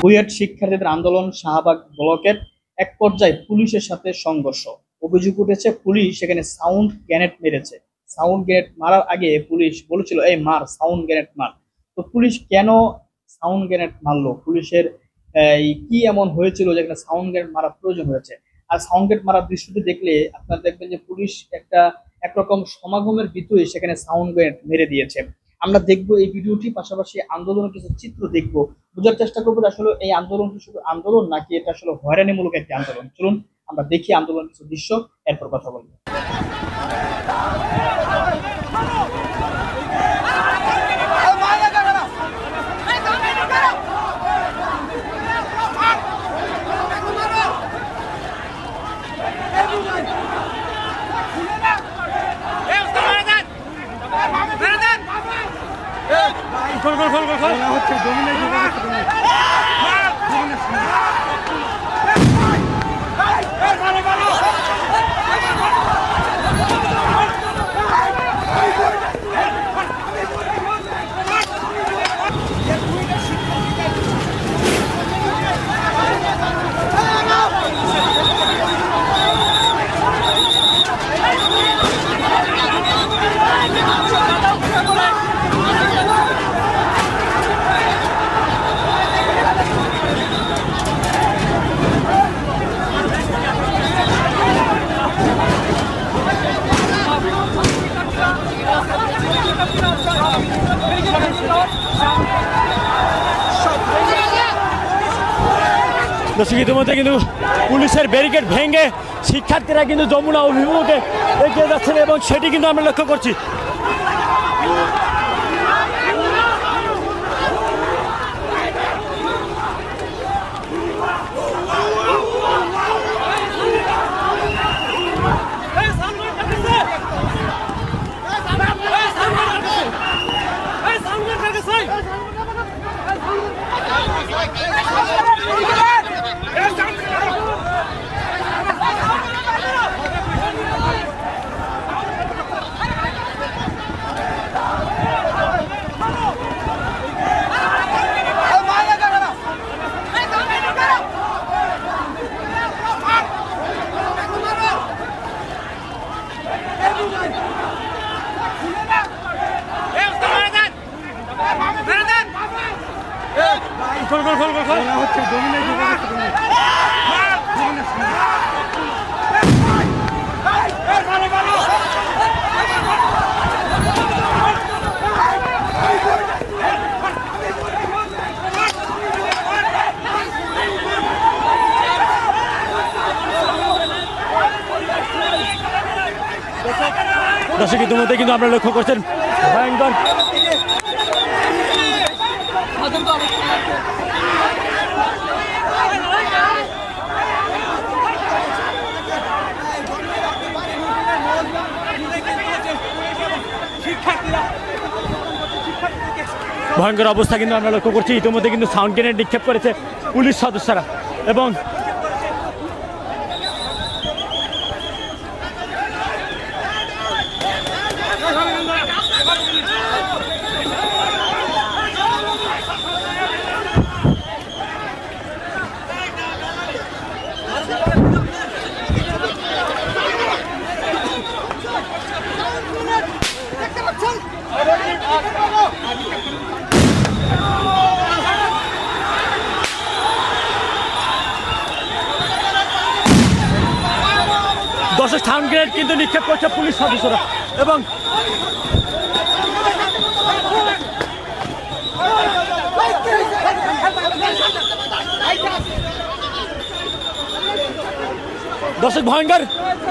বুয়েট শিক্ষার্থীদের আন্দোলন শাহবাগ ব্লকের এক পর্যায়ে পুলিশের সাথে সংঘর্ষ। অভিযোগ উঠেছে পুলিশ সেখানে সাউন্ড গ্রেনেড মেরেছে। সাউন্ড গ্রেনেড মারার আগে পুলিশ বলেছিল এই মার, সাউন্ড গ্রেনেড মার। তো পুলিশ কেন সাউন্ড গ্রেনেড মারলো? পুলিশের কি এমন হয়েছিল যেখানে সাউন্ড গ্রেনেড মারা প্রয়োজন হয়েছে? আর সাউন্ড গ্রেনেড মারার দৃশ্যটি দেখলে আপনারা দেখবেন যে পুলিশ একরকম সমাগমের ভিতরে সেখানে সাউন্ড গ্রেনেড মেরে দিয়েছে। আমরা দেখবো এই ভিডিওটি, পাশাপাশি আন্দোলনের কিছু চিত্র দেখবো, বোঝার চেষ্টা করবো আসলে এই আন্দোলনটি শুধু আন্দোলন নাকি এটা আসলে হয়রানিমূলক একটি আন্দোলন। চলুন আমরা দেখি আন্দোলনের কিছু দৃশ্য, এরপর কথা বলবো। ইতিমধ্যে কিন্তু পুলিশের ব্যারিকেড ভেঙে শিক্ষার্থীরা কিন্তু যমুনা অভিমুখে এগিয়ে যাচ্ছেন এবং সেটি কিন্তু আমরা লক্ষ্য করছি। দর্শক ইতিমধ্যে কিন্তু আপনারা লক্ষ্য করছেন ভয়ঙ্কর ভয়ঙ্কর অবস্থা কিন্তু আমরা লক্ষ্য করছি। ইতিমধ্যে কিন্তু সাউন্ড গ্রেনেড নিক্ষেপ করেছে পুলিশ সদস্যরা এবং দর্শক সাউন্ড গ্রেনেড কিন্তু নিক্ষেপ করছে পুলিশ সদস্যরা এবং দর্শক ভয়ঙ্কর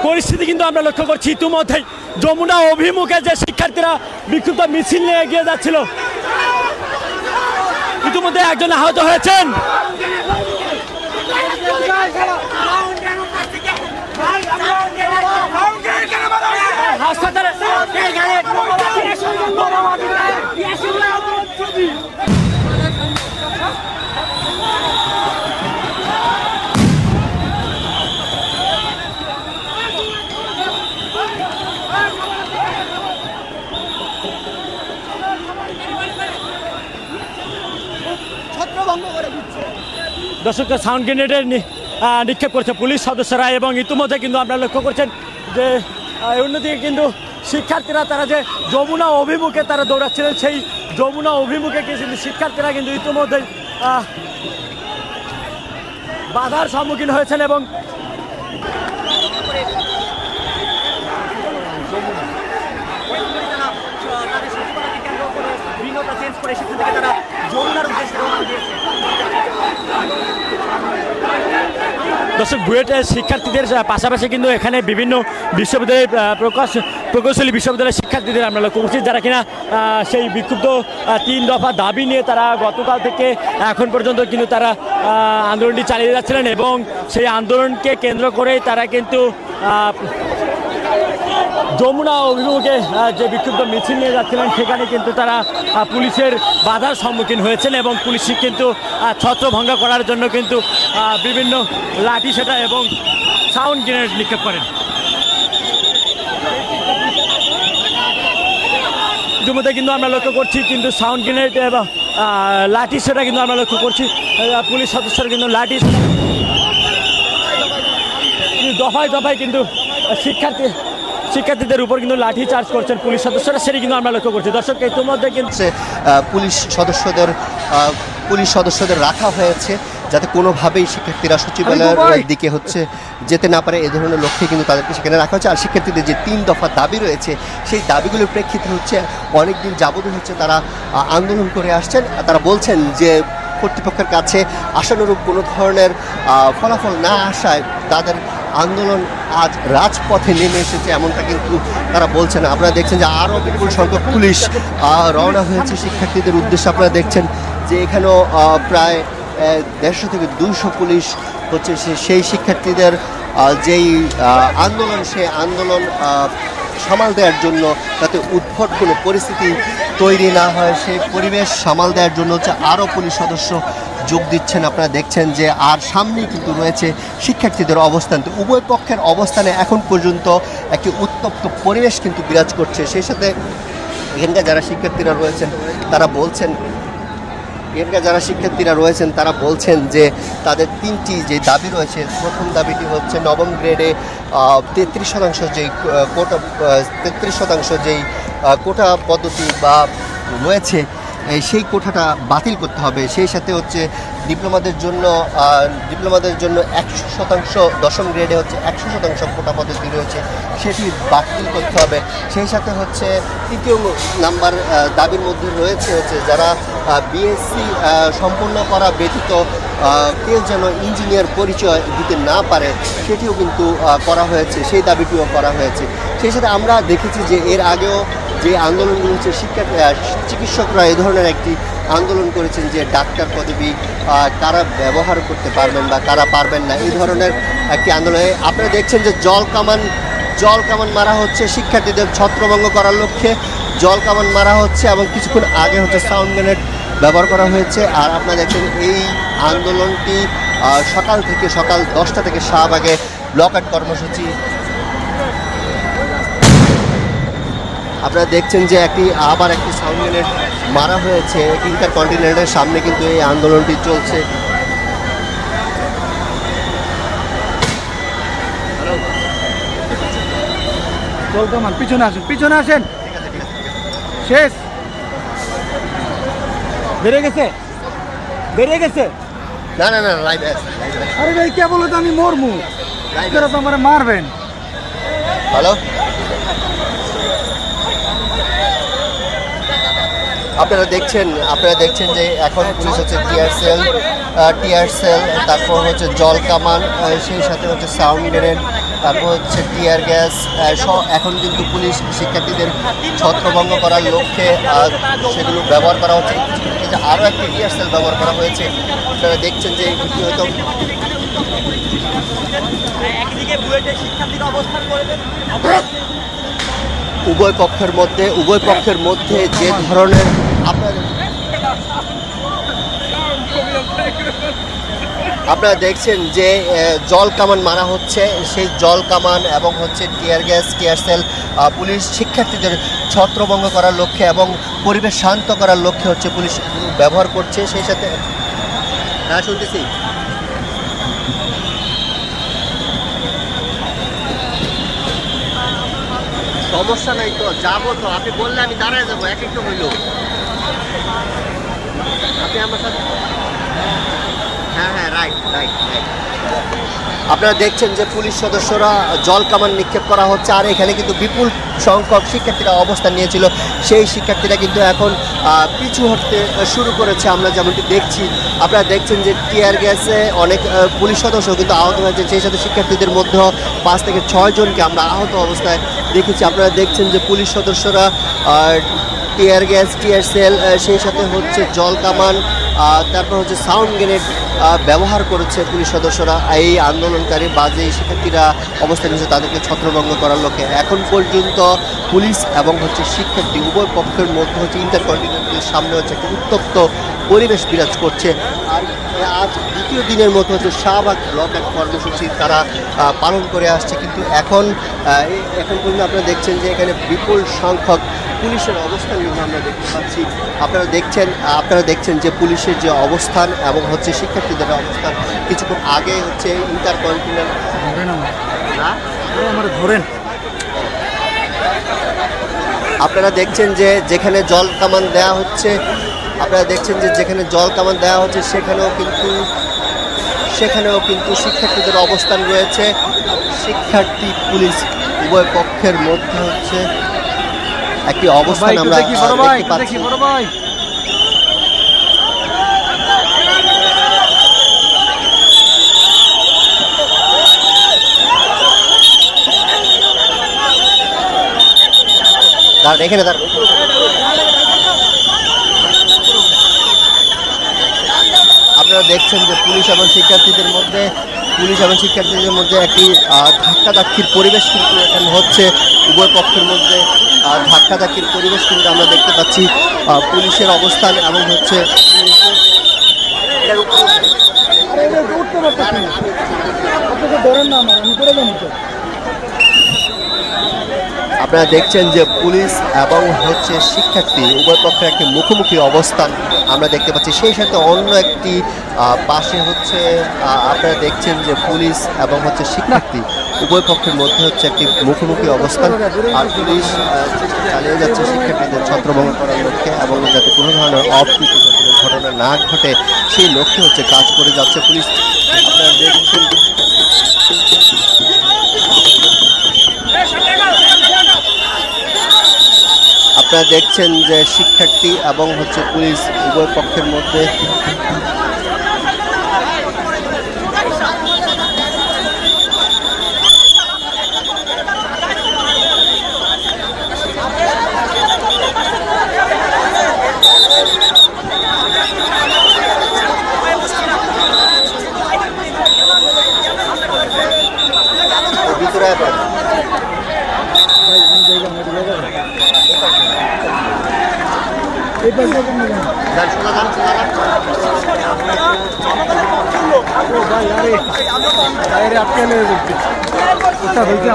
পরিস্থিতি কিন্তু আমরা লক্ষ্য করছি ইতিমধ্যেই যমুনা অভিমুখে যে শিক্ষার্থীরা বিক্ষুব্ধ মিছিল নিয়ে এগিয়ে যাচ্ছিল ইতিমধ্যে একজন আহত হয়েছেন। হাসপাতালে দর্শক সাউন্ড গ্রেনেডের নিক্ষেপ করছে পুলিশ সদস্যরা এবং ইতিমধ্যে কিন্তু আপনারা লক্ষ্য করছেন যে অন্যদিকে কিন্তু শিক্ষার্থীরা তারা যে যমুনা অভিমুখে তারা দৌড়াচ্ছিলেন সেই যমুনা অভিমুখে কিন্তু শিক্ষার্থীরা কিন্তু ইতিমধ্যেই বাধার সম্মুখীন হয়েছেন এবং দর্শক বুয়েটের শিক্ষার্থীদের পাশাপাশি কিন্তু এখানে বিভিন্ন বিশ্ববিদ্যালয়ের প্রকৌশলী বিশ্ববিদ্যালয়ের শিক্ষার্থীদের আমরা লক্ষ্য করছি যারা কিনা সেই বিক্ষুব্ধ 3 দফা দাবি নিয়ে তারা গতকাল থেকে এখন পর্যন্ত কিন্তু তারা আন্দোলনটি চালিয়ে যাচ্ছিলেন এবং সেই আন্দোলনকে কেন্দ্র করেই তারা কিন্তু যমুনা অভিমুখে যে বিক্ষুব্ধ মিছিল নিয়ে যাচ্ছিলেন সেখানে কিন্তু তারা পুলিশের বাধার সম্মুখীন হয়েছেন এবং পুলিশ কিন্তু ছত্রভঙ্গ করার জন্য কিন্তু বিভিন্ন লাঠি সেটা এবং সাউন্ড গ্রেনেড নিক্ষেপ করেন। ইতিমধ্যে কিন্তু আমরা লক্ষ্য করছি কিন্তু সাউন্ড গ্রেনেড এবং লাঠি সেটা কিন্তু আমরা লক্ষ্য করছি পুলিশ সদস্যরা কিন্তু লাঠি দফায় দফায় কিন্তু শিক্ষার্থীদের উপর কিন্তু লাঠি চার্জ করছেন পুলিশ সদস্যরা সেটি কিন্তু আমরা লক্ষ্য করছি। দর্শক ইতিমধ্যে কিন্তু পুলিশ সদস্যদের রাখা হয়েছে যাতে কোনোভাবেই শিক্ষার্থীরা সচিবালয়ের দিকে যেতে না পারে এ ধরনের লক্ষ্যে কিন্তু তাদেরকে সেখানে রাখা হচ্ছে। আর শিক্ষার্থীদের যে 3 দফা দাবি রয়েছে সেই দাবিগুলোর প্রেক্ষিতে অনেকদিন যাবতীয় তারা আন্দোলন করে আসছেন। তারা বলছেন যে কর্তৃপক্ষের কাছে আশানুরূপ কোনো ধরনের ফলাফল না আসায় তাদের আন্দোলন আজ রাজপথে নেমে এসেছে এমনটা কিন্তু তারা বলছেন। আপনারা দেখছেন যে আরও বিপুল সংখ্যক পুলিশ রওনা হয়েছে শিক্ষার্থীদের উদ্দেশ্যে। আপনারা দেখছেন যে এখানেও প্রায় 150 থেকে 200 পুলিশ সেই শিক্ষার্থীদের যেই আন্দোলন সেই আন্দোলন সামাল দেওয়ার জন্য যাতে উদ্ভট কোনো পরিস্থিতি তৈরি না হয় সেই পরিবেশ সামাল দেওয়ার জন্য আরও পুলিশ সদস্য যোগ দিচ্ছেন। আপনারা দেখছেন যে আর সামনেই কিন্তু রয়েছে শিক্ষার্থীদের অবস্থান। তো উভয় পক্ষের অবস্থানে এখন পর্যন্ত একটি উত্তপ্ত পরিবেশ কিন্তু বিরাজ করছে। সেই সাথে এখানকার যারা শিক্ষার্থীরা রয়েছেন তারা বলছেন যে তাদের 3টি যে দাবি রয়েছে। প্রথম দাবিটি হচ্ছে নবম গ্রেডে 33% যেই কোটা পদ্ধতি বা রয়েছে সেই কোটাটা বাতিল করতে হবে। সেই সাথে ডিপ্লোমাদের জন্য 100%, দশম গ্রেডে 100% কোটা পদ্ধতি রয়েছে সেটি বাতিল করতে হবে। সেই সাথে তৃতীয় নাম্বার দাবির মধ্যে রয়েছে যারা বিএসসি সম্পূর্ণ করা ব্যতীত কেউ যেন ইঞ্জিনিয়ার পরিচয় দিতে না পারে সেটিও কিন্তু করা হয়েছে, সেই দাবিটিও করা হয়েছে। সেই সাথে আমরা দেখেছি যে এর আগেও যে আন্দোলনগুলো হচ্ছে চিকিৎসকরা এই ধরনের একটি আন্দোলন করেছেন যে ডাক্তার পদবি কারা ব্যবহার করতে পারবেন বা কারা পারবেন না, এই ধরনের একটি আন্দোলনে আপনারা দেখছেন যে জল কামান মারা হচ্ছে শিক্ষার্থীদের ছত্রভঙ্গ করার লক্ষ্যে জল কামান মারা হচ্ছে এবং কিছুক্ষণ আগে সাউন্ড গ্রেনেড ব্যবহার করা হয়েছে। আর আপনারা দেখছেন এই আন্দোলনটি সকাল 10টা থেকে শাহবাগে ব্লক আউট কর্মসূচি। আপনারা দেখছেন যে আবার একটি সাউন্ড গ্রেনেড মারা হয়েছে ইন্টারকন্টিনেন্টালের সামনে কিন্তু এই আন্দোলনটি চলছে। পিছনে আসেন শেষ বেরিয়ে গেছে না লাইভ আরে ভাই কে বলো তো আমি মরমু তো আমার মারবেন। হ্যালো আপনারা দেখছেন যে এখন পুলিশ হচ্ছে টিয়ার সেল, তারপর হচ্ছে জল কামান, সেই সাথে হচ্ছে সাউন্ড গ্রেনেড, তারপর হচ্ছে টিয়ার গ্যাস। এখন কিন্তু পুলিশ শিক্ষার্থীদের ছত্রভঙ্গ করার লক্ষ্যে সেগুলো ব্যবহার করা হচ্ছে। আরও একটি টিয়ার সেল ব্যবহার করা হয়েছে। আপনারা দেখছেন যে এটি হয়তো উভয় পক্ষের মধ্যে যে ধরনের আপনারা দেখছেন যে জল কামান মারা হচ্ছে, সেই জল কামান এবং হচ্ছে টিয়ার সেল পুলিশ শিক্ষার্থীদের ছত্রভঙ্গ করার লক্ষ্যে এবং পরিবেশ শান্ত করার লক্ষ্যে হচ্ছে পুলিশ ব্যবহার করছে। সেই সাথে শুনতেছি সমস্যা নাই, তো যাবো, তো আপনি বললে আমি দাঁড়ায় যাবো, এক একটু হইল আপনি আমার সাথে। হ্যাঁ, রাইট। আপনারা দেখছেন যে পুলিশ সদস্যরা জল কামান নিক্ষেপ করা হচ্ছে, আর এখানে কিন্তু বিপুল সংখ্যক শিক্ষার্থীরা অবস্থান নিয়েছিল। সেই শিক্ষার্থীরা কিন্তু এখন পিছু হটতে শুরু করেছে, আমরা যেমনটি দেখছি। আপনারা দেখছেন যে টিয়ার গ্যাসে অনেক পুলিশ সদস্য কিন্তু আহত হয়েছে, সেই সাথে শিক্ষার্থীদের মধ্যেও 5 থেকে 6 জনকে আমরা আহত অবস্থায় দেখেছি। আপনারা দেখছেন যে পুলিশ সদস্যরা টিয়ার গ্যাস, টিয়ার সেল, সেই সাথে হচ্ছে জল কামান, তারপর হচ্ছে সাউন্ড গ্রেনেড ব্যবহার করেছে পুলিশ সদস্যরা এই আন্দোলনকারী বা যে শিক্ষার্থীরা অবস্থান নিয়েছে তাদেরকে ছত্রভঙ্গ করার লক্ষ্যে। এখন পর্যন্ত পুলিশ এবং হচ্ছে শিক্ষার্থী উভয় পক্ষের মধ্যে হচ্ছে ইন্টারকন্টিনেন্টালের সামনে হচ্ছে একটা উত্তপ্ত পরিবেশ বিরাজ করছে। আর আজ দ্বিতীয় দিনের মতো হচ্ছে শাহবাগ ব্লক এক কর্মসূচি তারা পালন করে আসছে, কিন্তু এখন পর্যন্ত আপনারা দেখছেন যে এখানে বিপুল সংখ্যক পুলিশের অবস্থান কিন্তু আমরা দেখতে পাচ্ছি। আপনারা দেখছেন যে পুলিশের যে অবস্থান এবং হচ্ছে শিক্ষার্থীদের অবস্থান। কিছুক্ষণ আগে হচ্ছে আপনারা দেখছেন যে যেখানে জল কামান দেওয়া হচ্ছে, সেখানেও কিন্তু শিক্ষার্থীদের অবস্থান রয়েছে। শিক্ষার্থী পুলিশ উভয় পক্ষের মধ্যে হচ্ছে একটি অবস্থান আমরা দেখতে পাচ্ছি। এখানে আপনারা দেখছেন যে পুলিশ এবং শিক্ষার্থীদের মধ্যে একটি ধাক্কাধাক্কির পরিবেশ কিন্তু এখানে হচ্ছে। উভয় পক্ষের মধ্যে ধাক্কাধাক্কির পরিবেশ কিন্তু আমরা দেখতে পাচ্ছি। পুলিশের অবস্থান এবং হচ্ছে আপনারা দেখছেন যে পুলিশ এবং হচ্ছে শিক্ষার্থী উভয় পক্ষের একটি মুখোমুখি অবস্থান আমরা দেখতে পাচ্ছি। সেই সাথে অন্য একটি পাশে হচ্ছে আপনারা দেখছেন যে পুলিশ এবং হচ্ছে শিক্ষার্থী উভয় পক্ষের মধ্যে হচ্ছে একটি মুখোমুখি অবস্থান। আর পুলিশ চালিয়ে যাচ্ছে শিক্ষার্থীদের ছত্রভঙ্গ করার লক্ষ্যে এবং যাতে কোনো ধরনের অপ্রীতিকর ঘটনা না ঘটে সেই লক্ষ্যে হচ্ছে কাজ করে যাচ্ছে পুলিশ। আপনারা দেখছেন যে শিক্ষার্থী এবং হচ্ছে পুলিশ উভয় পক্ষের মধ্যে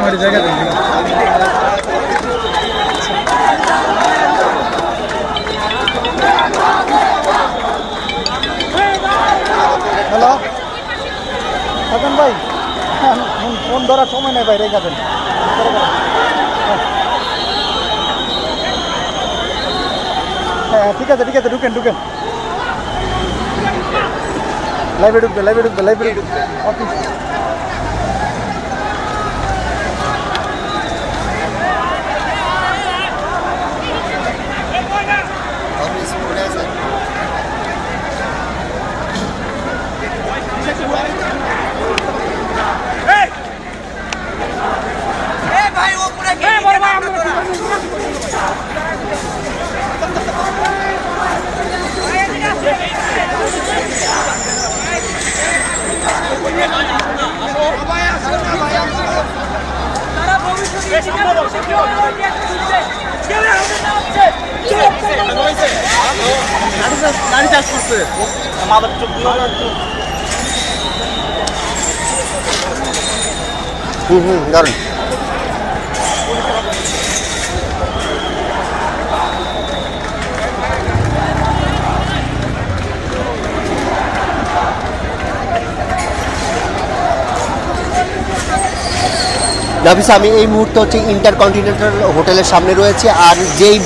আমার জায়গা হ্যালো এখন ভাই ফোন ধরার সময় নেই ভাই, রেখে দেন। হ্যাঁ ঠিক আছে ঢুকেন লাইভে ঢুকবে অফিস। দারুণ। নাফিস, আমি এই মুহূর্তে হচ্ছে ইন্টারকন্টিনেন্টাল হোটেলের সামনে রয়েছে। আর যেই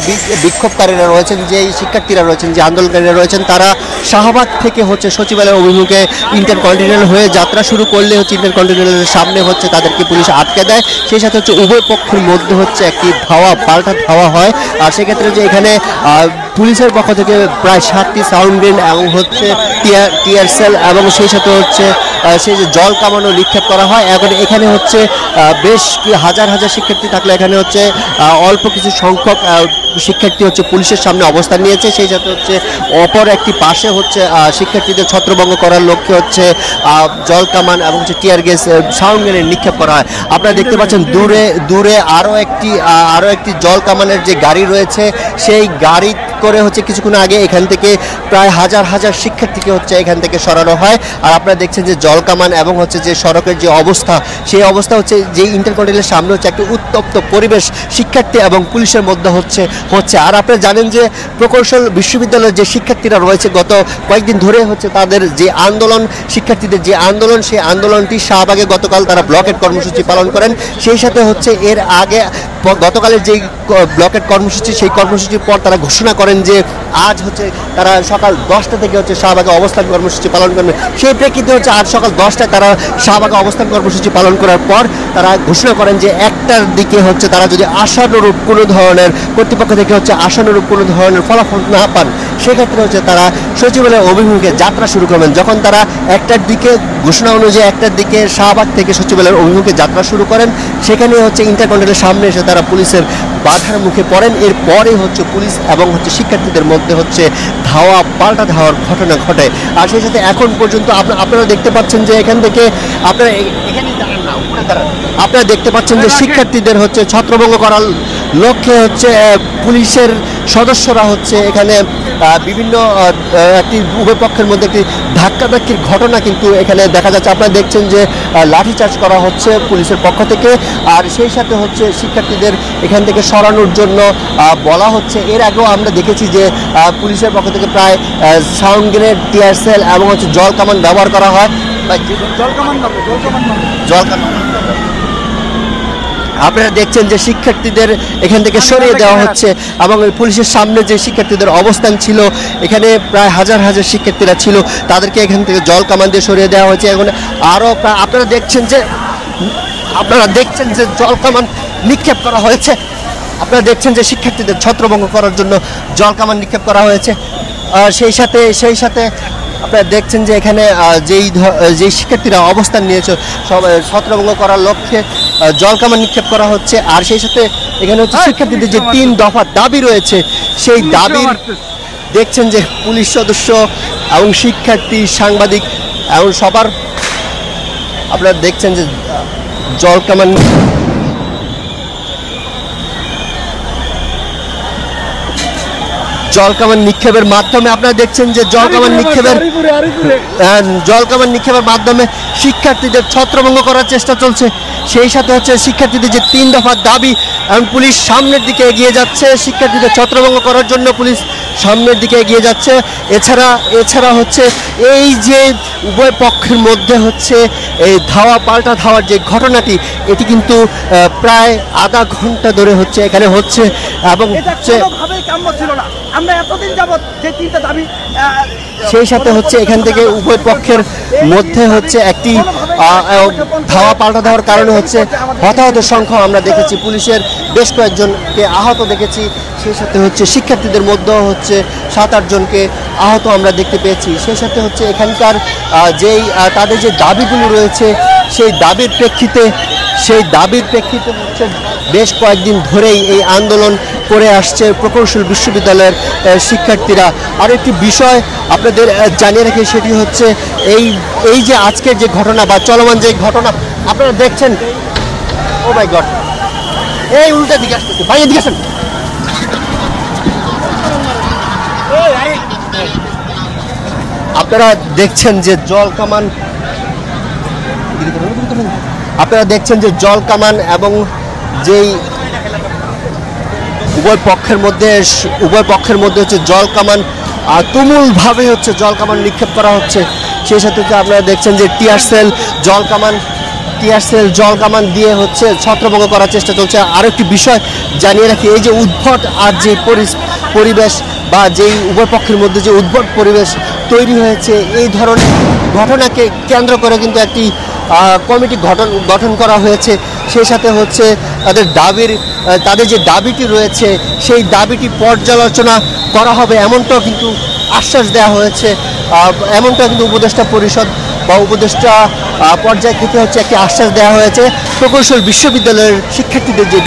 বিক্ষোভকারীরা রয়েছেন, যেই শিক্ষার্থীরা রয়েছেন, যে আন্দোলনকারীরা রয়েছেন, তারা শাহবাগ থেকে হচ্ছে সচিবালয়ের অভিমুখে ইন্টারকন্টিনেন্টাল হয়ে যাত্রা শুরু করলে হচ্ছে ইন্টারকন্টিনেন্টালের সামনে হচ্ছে তাদেরকে পুলিশ আটকে দেয়। সেই সাথে হচ্ছে উভয় পক্ষের মধ্যে হচ্ছে একটি পাল্টা ধাওয়া হয়। আর সেক্ষেত্রে যে এখানে পুলিশের পক্ষ থেকে প্রায় 7টি সাউন্ড গ্রেনেড এবং হচ্ছে টিয়ার সেল এবং সেই সাথে হচ্ছে সেই যে জল কামানো নিক্ষেপ করা হয়। এখন এখানে হচ্ছে বেশ হাজার হাজার শিক্ষার্থী থাকলে এখানে হচ্ছে অল্প কিছু সংখ্যক শিক্ষার্থী হচ্ছে পুলিশের সামনে অবস্থান নিয়েছে। সেই সাথে হচ্ছে অপর একটি পাশে হচ্ছে শিক্ষার্থীদের ছত্রভঙ্গ করার লক্ষ্যে হচ্ছে জল কামান এবং হচ্ছে টিয়ার গ্যাস সাউন্ড গ্রেনেড নিক্ষেপ করা হয়। আপনারা দেখতে পাচ্ছেন দূরে আরও একটি জল কামানের যে গাড়ি রয়েছে, সেই গাড়ি করে হচ্ছে কিছুক্ষণ আগে এখান থেকে প্রায় হাজার হাজার শিক্ষার্থীকে হচ্ছে এখান থেকে সরানো হয়। আর আপনারা দেখছেন যে জল কামান এবং হচ্ছে যে সড়কের যে অবস্থা, সেই অবস্থা হচ্ছে যে ইন্টারকন্টিনেন্টালের সামনে হচ্ছে একটি উত্তপ্ত পরিবেশ শিক্ষার্থী এবং পুলিশের মধ্যে হচ্ছে। আর আপনারা জানেন যে প্রকৌশল বিশ্ববিদ্যালয়ের যে শিক্ষার্থীরা রয়েছে গত কয়েকদিন ধরে হচ্ছে তাদের যে আন্দোলন, শিক্ষার্থীদের যে আন্দোলন, সেই আন্দোলনটি শাহবাগে গতকাল তারা ব্লকেট কর্মসূচি পালন করেন। সেই সাথে হচ্ছে এর আগে গতকালের যেই ব্লকেট কর্মসূচি, সেই কর্মসূচির পর তারা ঘোষণা করেন যে আজ হচ্ছে তারা সকাল 10টা থেকে হচ্ছে শাহবাগে অবস্থান কর্মসূচি পালন করবেন। সেই প্রেক্ষিতে হচ্ছে আজ সকাল 10টায় তারা শাহবাগে অবস্থান কর্মসূচি পালন করার পর তারা ঘোষণা করেন যে 1টার দিকে হচ্ছে তারা যদি আশানুরূপ কোনো ধরনের কর্তৃপক্ষ থেকে হচ্ছে আশানুরূপ কোনো ধরনের ফলাফল না পান, সেক্ষেত্রে হচ্ছে তারা সচিবালয়ের অভিমুখে যাত্রা শুরু করবেন। যখন তারা 1টার দিকে ঘোষণা অনুযায়ী 1টার দিকে শাহবাগ থেকে সচিবালয়ের অভিমুখে যাত্রা শুরু করেন, সেখানে হচ্ছে ইন্টারকন্টিনেন্টালের সামনে এসে তারা পুলিশের বাধার মুখে পড়েন। এরপরে হচ্ছে পুলিশ এবং হচ্ছে শিক্ষার্থীদের মধ্যে হচ্ছে পাল্টা ধাওয়ার ঘটনা ঘটে। আর সেই সাথে এখন পর্যন্ত আপনারা দেখতে পাচ্ছেন যে এখান থেকে আপনারা দেখতে পাচ্ছেন যে শিক্ষার্থীদের হচ্ছে ছত্রভঙ্গ করার লক্ষ্যে হচ্ছে পুলিশের সদস্যরা হচ্ছে এখানে বিভিন্ন একটি উভয় পক্ষের মধ্যে একটি ধাক্কাধাক্কির ঘটনা কিন্তু এখানে দেখা যাচ্ছে। আপনারা দেখছেন যে লাঠিচার্জ করা হচ্ছে পুলিশের পক্ষ থেকে। আর সেই সাথে হচ্ছে শিক্ষার্থীদের এখান থেকে সরানোর জন্য বলা হচ্ছে। এর আগেও আমরা দেখেছি যে পুলিশের পক্ষ থেকে প্রায় সাউন্ড গ্রেনেড, টিয়ার সেল এবং হচ্ছে জল কামান ব্যবহার করা হয়। আপনারা দেখছেন যে শিক্ষার্থীদের এখান থেকে সরিয়ে দেওয়া হচ্ছে এবং পুলিশের সামনে যে শিক্ষার্থীদের অবস্থান ছিল, এখানে প্রায় হাজার হাজার শিক্ষার্থীরা ছিল, তাদেরকে এখান থেকে জল কামান দিয়ে সরিয়ে দেওয়া হয়েছে। এখন আরও আপনারা দেখছেন যে জল কামান নিক্ষেপ করা হয়েছে। আপনারা দেখছেন যে শিক্ষার্থীদের ছত্রভঙ্গ করার জন্য জল কামান নিক্ষেপ করা হয়েছে। সেই সাথে আপনারা দেখছেন যে এখানে যেই শিক্ষার্থীরা অবস্থান নিয়েছে সব ছত্রভঙ্গ করার লক্ষ্যে জল কামান নিক্ষেপ করা হচ্ছে। আর সেই সাথে এখানে হচ্ছে শিক্ষার্থীদের যে 3 দফা দাবি রয়েছে, সেই দাবির দেখছেন যে পুলিশ সদস্য এবং শিক্ষার্থী, সাংবাদিক এবং সবার আপনারা দেখছেন যে জল কামান নিক্ষেপের মাধ্যমে আপনারা দেখছেন যে জল কামান নিক্ষেপের মাধ্যমে শিক্ষার্থীদের ছত্রভঙ্গ করার চেষ্টা চলছে। সেই সাথে হচ্ছে শিক্ষার্থীদের যে 3 দফার দাবি এবং পুলিশ সামনের দিকে এগিয়ে যাচ্ছে শিক্ষার্থীদের ছত্রভঙ্গ করার জন্য, পুলিশ সামনের দিকে এগিয়ে যাচ্ছে। এছাড়া হচ্ছে এই যে উভয় পক্ষের মধ্যে হচ্ছে এই পাল্টা ধাওয়ার যে ঘটনাটি, এটি কিন্তু প্রায় আধা ঘন্টা ধরে হচ্ছে এখানে হচ্ছে এবং সেই সাথে হচ্ছে এখান থেকে উভয় পক্ষের মধ্যে হচ্ছে একটি পাল্টা ধাওয়ার কারণে হচ্ছে হতাহতের সংখ্যা আমরা দেখেছি, পুলিশের বেশ কয়েকজনকে আহত দেখেছি। সেই সাথে হচ্ছে শিক্ষার্থীদের মধ্যেও হচ্ছে 7-8 জনকে আহত আমরা দেখতে পেয়েছি। সেই সাথে হচ্ছে এখানকার তাদের যে দাবিগুলো রয়েছে, সেই দাবির প্রেক্ষিতে হচ্ছে বেশ কয়েকদিন ধরেই এই আন্দোলন করে আসছে প্রকৌশল বিশ্ববিদ্যালয়ের শিক্ষার্থীরা। আর একটি বিষয় আপনাদের জানিয়ে রাখি, সেটি হচ্ছে এই যে আজকের যে ঘটনা বা চলমান যে ঘটনা আপনারা দেখছেন, ও মাই গড, এই উল্টা দিকে আসতেছে ভাই, এদিকে আসেন। আপনারা দেখছেন যে জল কামান, আপনারা দেখছেন যে জল কামান এবং যেই উভয় পক্ষের মধ্যে হচ্ছে জল কামান তুমুলভাবে হচ্ছে জল কামান নিক্ষেপ করা হচ্ছে। সেই সাথে আপনারা দেখছেন যে টিয়ার সেল জল কামান দিয়ে হচ্ছে ছত্রভঙ্গ করার চেষ্টা চলছে। আরও একটি বিষয় জানিয়ে রাখি, এই যে উদ্ভট আর যে পরিবেশ বা যেই উভয় পক্ষের মধ্যে যে উদ্ভট পরিবেশ তৈরি হয়েছে, এই ধরনের ঘটনাকে কেন্দ্র করে কিন্তু একটি কমিটি গঠন করা হয়েছে। সেই সাথে হচ্ছে তাদের যে দাবিটি রয়েছে সেই দাবিটি পর্যালোচনা করা হবে এমনটাও কিন্তু আশ্বাস দেওয়া হয়েছে। এমনটা কিন্তু উপদেষ্টা পরিষদ বা উপদেষ্টা পর্যায় থেকে হচ্ছে একটি আশ্বাস দেওয়া হয়েছে। প্রকৌশল বিশ্ববিদ্যালয়ের শিক্ষার্থীদের যে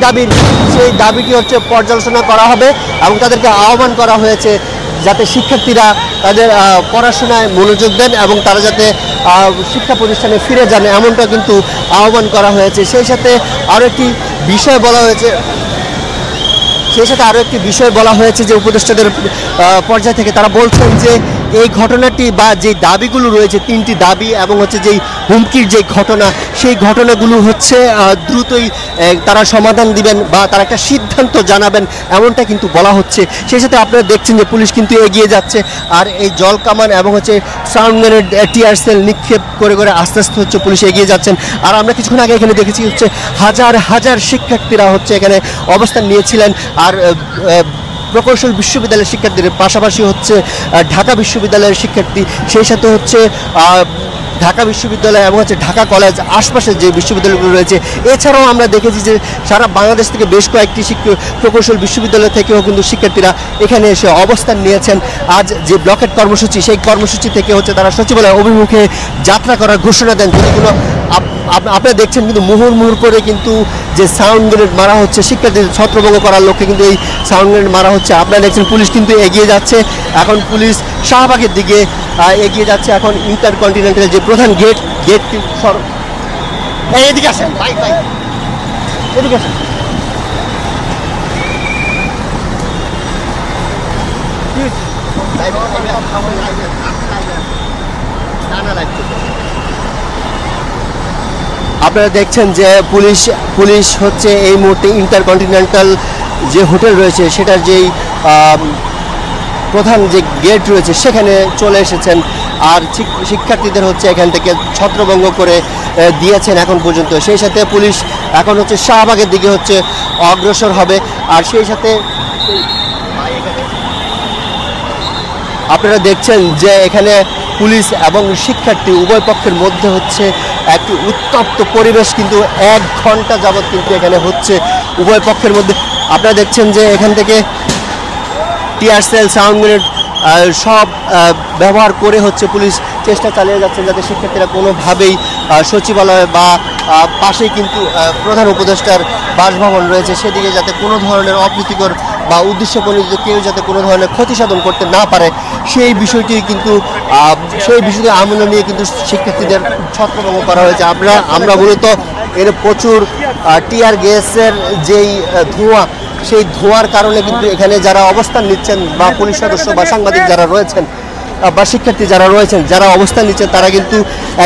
দাবি, সেই দাবিটি হচ্ছে পর্যালোচনা করা হবে এবং তাদেরকে আহ্বান করা হয়েছে যাতে শিক্ষার্থীরা তাদের পড়াশোনায় মনোযোগ দেন এবং তারা যাতে শিক্ষা প্রতিষ্ঠানে ফিরে যান, এমনটা কিন্তু আহ্বান করা হয়েছে। সেই সাথে আরও একটি বিষয় বলা হয়েছে যে উপদেষ্টাদের পর্যায় থেকে তারা বলছেন যে এই ঘটনাটি বা যে দাবিগুলো রয়েছে, 3টি দাবি এবং হচ্ছে যেই হুমকির যে ঘটনা, সেই ঘটনাগুলো হচ্ছে দ্রুতই তারা সমাধান দিবেন বা তারা একটা সিদ্ধান্ত জানাবেন, এমনটা কিন্তু বলা হচ্ছে। সেই সাথে আপনারা দেখছেন যে পুলিশ কিন্তু এগিয়ে যাচ্ছে আর এই জল কামান এবং হচ্ছে সাউন্ড গ্রেনেড, টিয়ার সেল নিক্ষেপ করে আস্তে আস্তে হচ্ছে পুলিশ এগিয়ে যাচ্ছেন। আর আমরা কিছুক্ষণ আগে এখানে দেখেছি হচ্ছে হাজার হাজার শিক্ষার্থীরা হচ্ছে এখানে অবস্থান নিয়েছিলেন। আর প্রকৌশল বিশ্ববিদ্যালয়ের শিক্ষার্থীদের পাশাপাশি হচ্ছে ঢাকা বিশ্ববিদ্যালয়ের শিক্ষার্থী, সেই সাথে হচ্ছে ঢাকা বিশ্ববিদ্যালয় এবং হচ্ছে ঢাকা কলেজ, আশপাশের যে বিশ্ববিদ্যালয়গুলো রয়েছে। এছাড়াও আমরা দেখেছি যে সারা বাংলাদেশ থেকে বেশ কয়েকটি প্রকৌশল বিশ্ববিদ্যালয় থেকেও কিন্তু শিক্ষার্থীরা এখানে এসে অবস্থান নিয়েছেন। আজ যে ব্লকেট কর্মসূচি, সেই কর্মসূচি থেকে হচ্ছে তারা সচিবালয় অভিমুখে যাত্রা করার ঘোষণা দেন। যেগুলো আপনারা দেখছেন কিন্তু মুহুর্মুহুর করে কিন্তু যে সাউন্ড গ্রেনেড মারা হচ্ছে শিক্ষার্থীদের ছত্রভঙ্গ করার লক্ষ্যে কিন্তু এই সাউন্ড গ্রেনেড মারা হচ্ছে। আপনারা দেখছেন পুলিশ কিন্তু এগিয়ে যাচ্ছে, এখন পুলিশ শাহবাগের দিকে এগিয়ে যাচ্ছে। এখন ইন্টারকন্টিনেন্টাল যে প্রধান গেটটি এদিকে আসেন ভাই, এদিকে আসেন। আপনারা দেখছেন যে পুলিশ হচ্ছে এই মুহূর্তে ইন্টারকন্টিনেন্টাল যে হোটেল রয়েছে সেটার যেই প্রধান যে গেট রয়েছে সেখানে চলে এসেছেন। আর শিক্ষার্থীদের হচ্ছে এখান থেকে ছত্রভঙ্গ করে দিয়েছেন এখন পর্যন্ত। সেই সাথে পুলিশ এখন হচ্ছে শাহবাগের দিকে হচ্ছে অগ্রসর হবে। আর সেই সাথে আপনারা দেখছেন যে এখানে পুলিশ এবং শিক্ষার্থী উভয় পক্ষের মধ্যে হচ্ছে একটি উত্তপ্ত পরিবেশ কিন্তু 1 ঘন্টা যাবৎ কিন্তু এখানে হচ্ছে উভয় পক্ষের মধ্যে। আপনারা দেখছেন যে এখান থেকে টিয়ার সেল, সাউন্ড গ্রেনেড সব ব্যবহার করে হচ্ছে পুলিশ চেষ্টা চালিয়ে যাচ্ছেন যাতে শিক্ষার্থীরা কোনোভাবেই সচিবালয় বা পাশেই কিন্তু প্রধান উপদেষ্টার বাসভবন রয়েছে সেদিকে যাতে কোনো ধরনের অপ্রীতিকর বা উদ্দেশ্যপ্রণোদিত কেউ যাতে কোনো ধরনের ক্ষতি সাধন করতে না পারে, সেই বিষয়টি আমল নিয়ে কিন্তু শিক্ষার্থীদের ছত্রভঙ্গ করা হয়েছে। আমরা মূলত এর প্রচুর টিয়ার গ্যাসের যেই ধোঁয়া, সেই ধোঁয়ার কারণে কিন্তু এখানে যারা অবস্থান নিচ্ছেন বা পুলিশ সদস্য বা সাংবাদিক যারা রয়েছেন বা শিক্ষার্থী যারা রয়েছেন, যারা অবস্থান নিচ্ছেন, তারা কিন্তু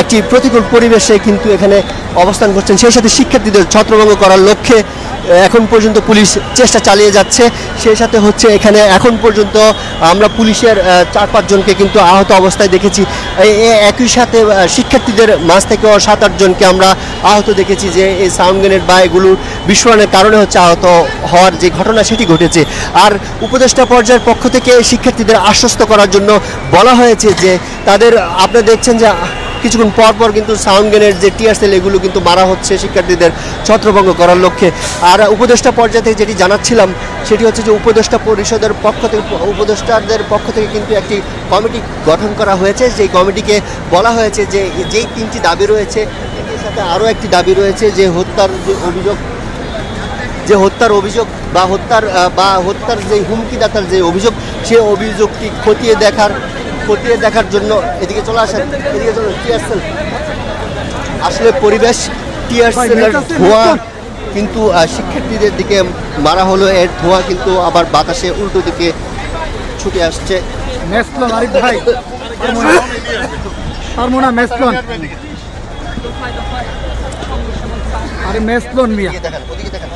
একটি প্রতিকূল পরিবেশে কিন্তু এখানে অবস্থান করছেন। সেই সাথে শিক্ষার্থীদের ছত্রভঙ্গ করার লক্ষ্যে এখন পর্যন্ত পুলিশ চেষ্টা চালিয়ে যাচ্ছে। সেই সাথে হচ্ছে এখানে এখন পর্যন্ত আমরা পুলিশের 4-5 জনকে কিন্তু আহত অবস্থায় দেখেছি। একই সাথে শিক্ষার্থীদের মাঝ থেকেও 7-8 জনকে আমরা আহত দেখেছি যে এই সাউন্ড গ্রেনেড বা এগুলো বিস্ফোরণের কারণে হচ্ছে আহত হওয়ার যে ঘটনা সেটি ঘটেছে। আর উপদেষ্টা পর্যায়ের পক্ষ থেকে শিক্ষার্থীদের আশ্বস্ত করার জন্য বলা হয়েছে যে তাদের, আপনারা দেখছেন যে কিছুক্ষণ পর কিন্তু সাউন্ড গ্রেনেড, যে টিয়ার সেল, এগুলো কিন্তু মারা হচ্ছে শিক্ষার্থীদের ছত্রভঙ্গ করার লক্ষ্যে। আর উপদেষ্টা পর্যায় থেকে যেটি জানাচ্ছিলাম সেটি হচ্ছে যে উপদেষ্টাদের পক্ষ থেকে কিন্তু একটি কমিটি গঠন করা হয়েছে। যেই কমিটিকে বলা হয়েছে যে যেই 3টি দাবি রয়েছে, এর সাথে আরও একটি দাবি রয়েছে যে হত্যার অভিযোগ বা হত্যার যে হুমকিদাতার যে অভিযোগ, সে অভিযোগটি খতিয়ে দেখার জন্য এদিকে চলে আসেন, এদিকে চলুন। টিয়ার সেল আসলে পরিবেশ, টিয়ার সেলের ধোঁয়া কিন্তু শিক্ষার্থীদের দিকে মারা হলো, এর ধোঁয়া কিন্তু আবার বাতাসে উল্টো দিকে ছুটে আসছে। মেসলন আরিফ ভাই, পারমোনা মেসলন, আরে মেসলন মিয়া দেখেন ওদিকে দেখেন।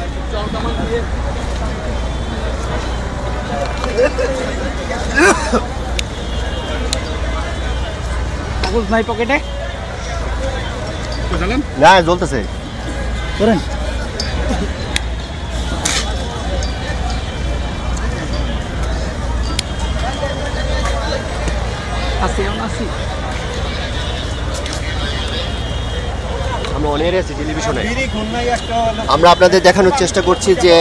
কাগজ নাই পকেটে না জ্বলতেছে করেন। আমরা অনেরে আছি টেলিভিশনে। আমরা আপনাদের দেখানোর চেষ্টা করছি যে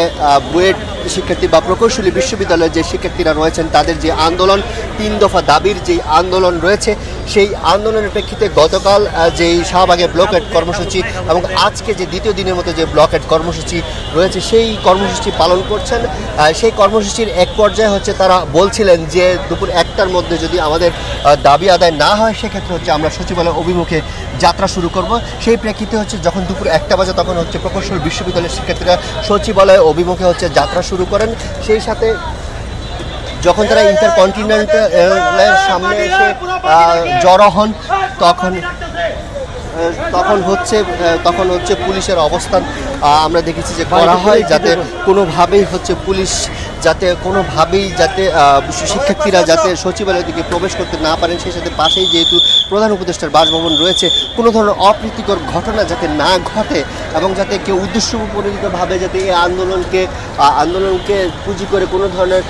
বুয়েট শিক্ষার্থী বা প্রকৌশলী বিশ্ববিদ্যালয়ের যে শিক্ষার্থীরা রয়েছেন তাদের যে আন্দোলন, 3 দফা দাবির যে আন্দোলন রয়েছে, সেই আন্দোলনের প্রেক্ষিতে গতকাল যেই শাহবাগে ব্লকেট কর্মসূচি এবং আজকে যে দ্বিতীয় দিনের মতো যে ব্লকেট কর্মসূচি রয়েছে সেই কর্মসূচি পালন করছেন। সেই কর্মসূচির এক পর্যায়ে হচ্ছে তারা বলছিলেন যে দুপুর 1টার মধ্যে যদি আমাদের দাবি আদায় না হয় সেক্ষেত্রে হচ্ছে আমরা সচিবালয় অভিমুখে যাত্রা শুরু করব। সেই প্রেক্ষিতে হচ্ছে যখন দুপুর 1টা বাজে তখন হচ্ছে প্রকৌশল বিশ্ববিদ্যালয়ের শিক্ষার্থীরা সচিবালয় অভিমুখে হচ্ছে যাত্রা শুরু করেন। সেই সাথে যখন তারা ইন্টারকন্টিনেন্টালের সামনে এসে জড়ো হন তখন হচ্ছে পুলিশের অবস্থান আমরা দেখেছি যে করা হয়, যাতে কোনোভাবেই হচ্ছে পুলিশ যাতে শিক্ষার্থীরা যাতে সচিবালয়ের দিকে প্রবেশ করতে না পারেন, সেই সাথে পাশেই যেহেতু প্রধান উপদেষ্টার বাসভবন রয়েছে, কোনো ধরনের অপ্রীতিকর ঘটনা যাতে না ঘটে এবং যাতে কেউ উদ্দেশ্যপ্রণোদিতভাবে যাতে এই আন্দোলনকে পুঁজি করে কোনো ধরনের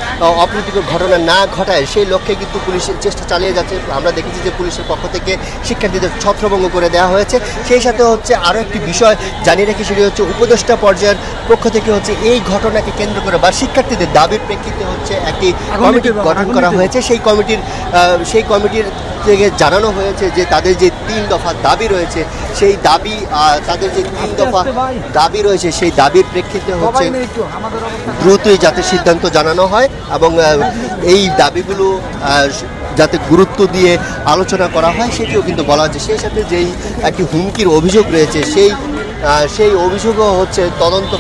অপ্রীতিকর ঘটনা না ঘটায় সেই লক্ষ্যে কিন্তু পুলিশের চেষ্টা চালিয়ে যাচ্ছে। আমরা দেখেছি যে পুলিশের পক্ষ থেকে শিক্ষার্থীদের ছত্রভঙ্গ করে দেওয়া হয়েছে। সেই সাথে হচ্ছে আরও একটি বিষয় জানিয়ে রেখে, সেটি হচ্ছে উপদেষ্টা পর্যায়ের পক্ষ থেকে হচ্ছে এই ঘটনাকে কেন্দ্র করে বা শিক্ষার্থীদের দাবির প্রেক্ষিতে হচ্ছে একটি কমিটি গঠন করা হয়েছে। সেই কমিটির থেকে জানানো হয়েছে যে তাদের যে 3 দফা দাবি রয়েছে সেই দাবি তাদের যে 3 দফা দাবি রয়েছে সেই দাবির প্রেক্ষিতে হচ্ছে দ্রুতই যাতে সিদ্ধান্ত জানানো হয় এবং এই দাবিগুলো যাতে গুরুত্ব দিয়ে আলোচনা করা হয় সেটিও কিন্তু বলা হচ্ছে। সেই সাথে যেই একটি হুমকির অভিযোগ রয়েছে সেই অভিযোগও হচ্ছে তদন্ত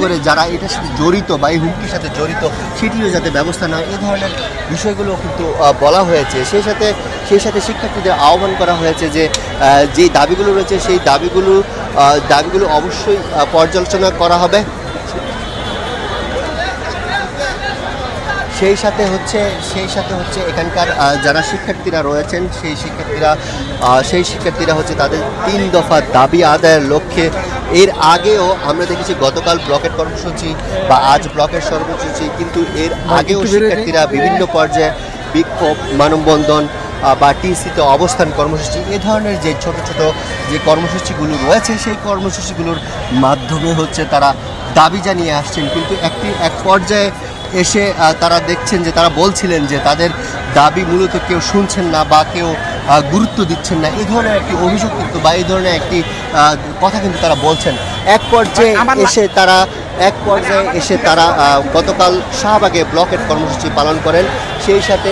করে যারা এটার সাথে জড়িত বা এই হুমকির সাথে জড়িত সেটিও যাতে ব্যবস্থা নেয়, এই ধরনের বিষয়গুলো কিন্তু বলা হয়েছে। সেই সাথে শিক্ষার্থীদের আহ্বান করা হয়েছে যে যেই দাবিগুলো রয়েছে সেই দাবিগুলো অবশ্যই পর্যালোচনা করা হবে। সেই সাথে হচ্ছে এখানকার যারা শিক্ষার্থীরা রয়েছেন সেই শিক্ষার্থীরা হচ্ছে তাদের 3 দফা দাবি আদায়ের লক্ষ্যে এর আগেও আমরা দেখেছি গতকাল ব্লকের কর্মসূচি বা আজ ব্লকের কর্মসূচি, কিন্তু এর আগেও শিক্ষার্থীরা বিভিন্ন পর্যায়ে বিক্ষোভ, মানববন্ধন বা টিসিতে অবস্থান কর্মসূচি, এ ধরনের যে ছোট ছোট যে কর্মসূচিগুলো রয়েছে সেই কর্মসূচিগুলোর মাধ্যমে হচ্ছে তারা দাবি জানিয়ে আসছেন। কিন্তু এক পর্যায়ে এসে তারা দেখছেন যে তারা বলছিলেন যে তাদের দাবি মূলত কেউ শুনছেন না বা কেউ গুরুত্ব দিচ্ছেন না, এই ধরনের একটি অভিযোগ কিন্তু বা এই ধরনের একটি কথা কিন্তু তারা বলছেন। এক পর্যায়ে এসে তারা গতকাল শাহবাগে ব্লকের কর্মসূচি পালন করেন। সেই সাথে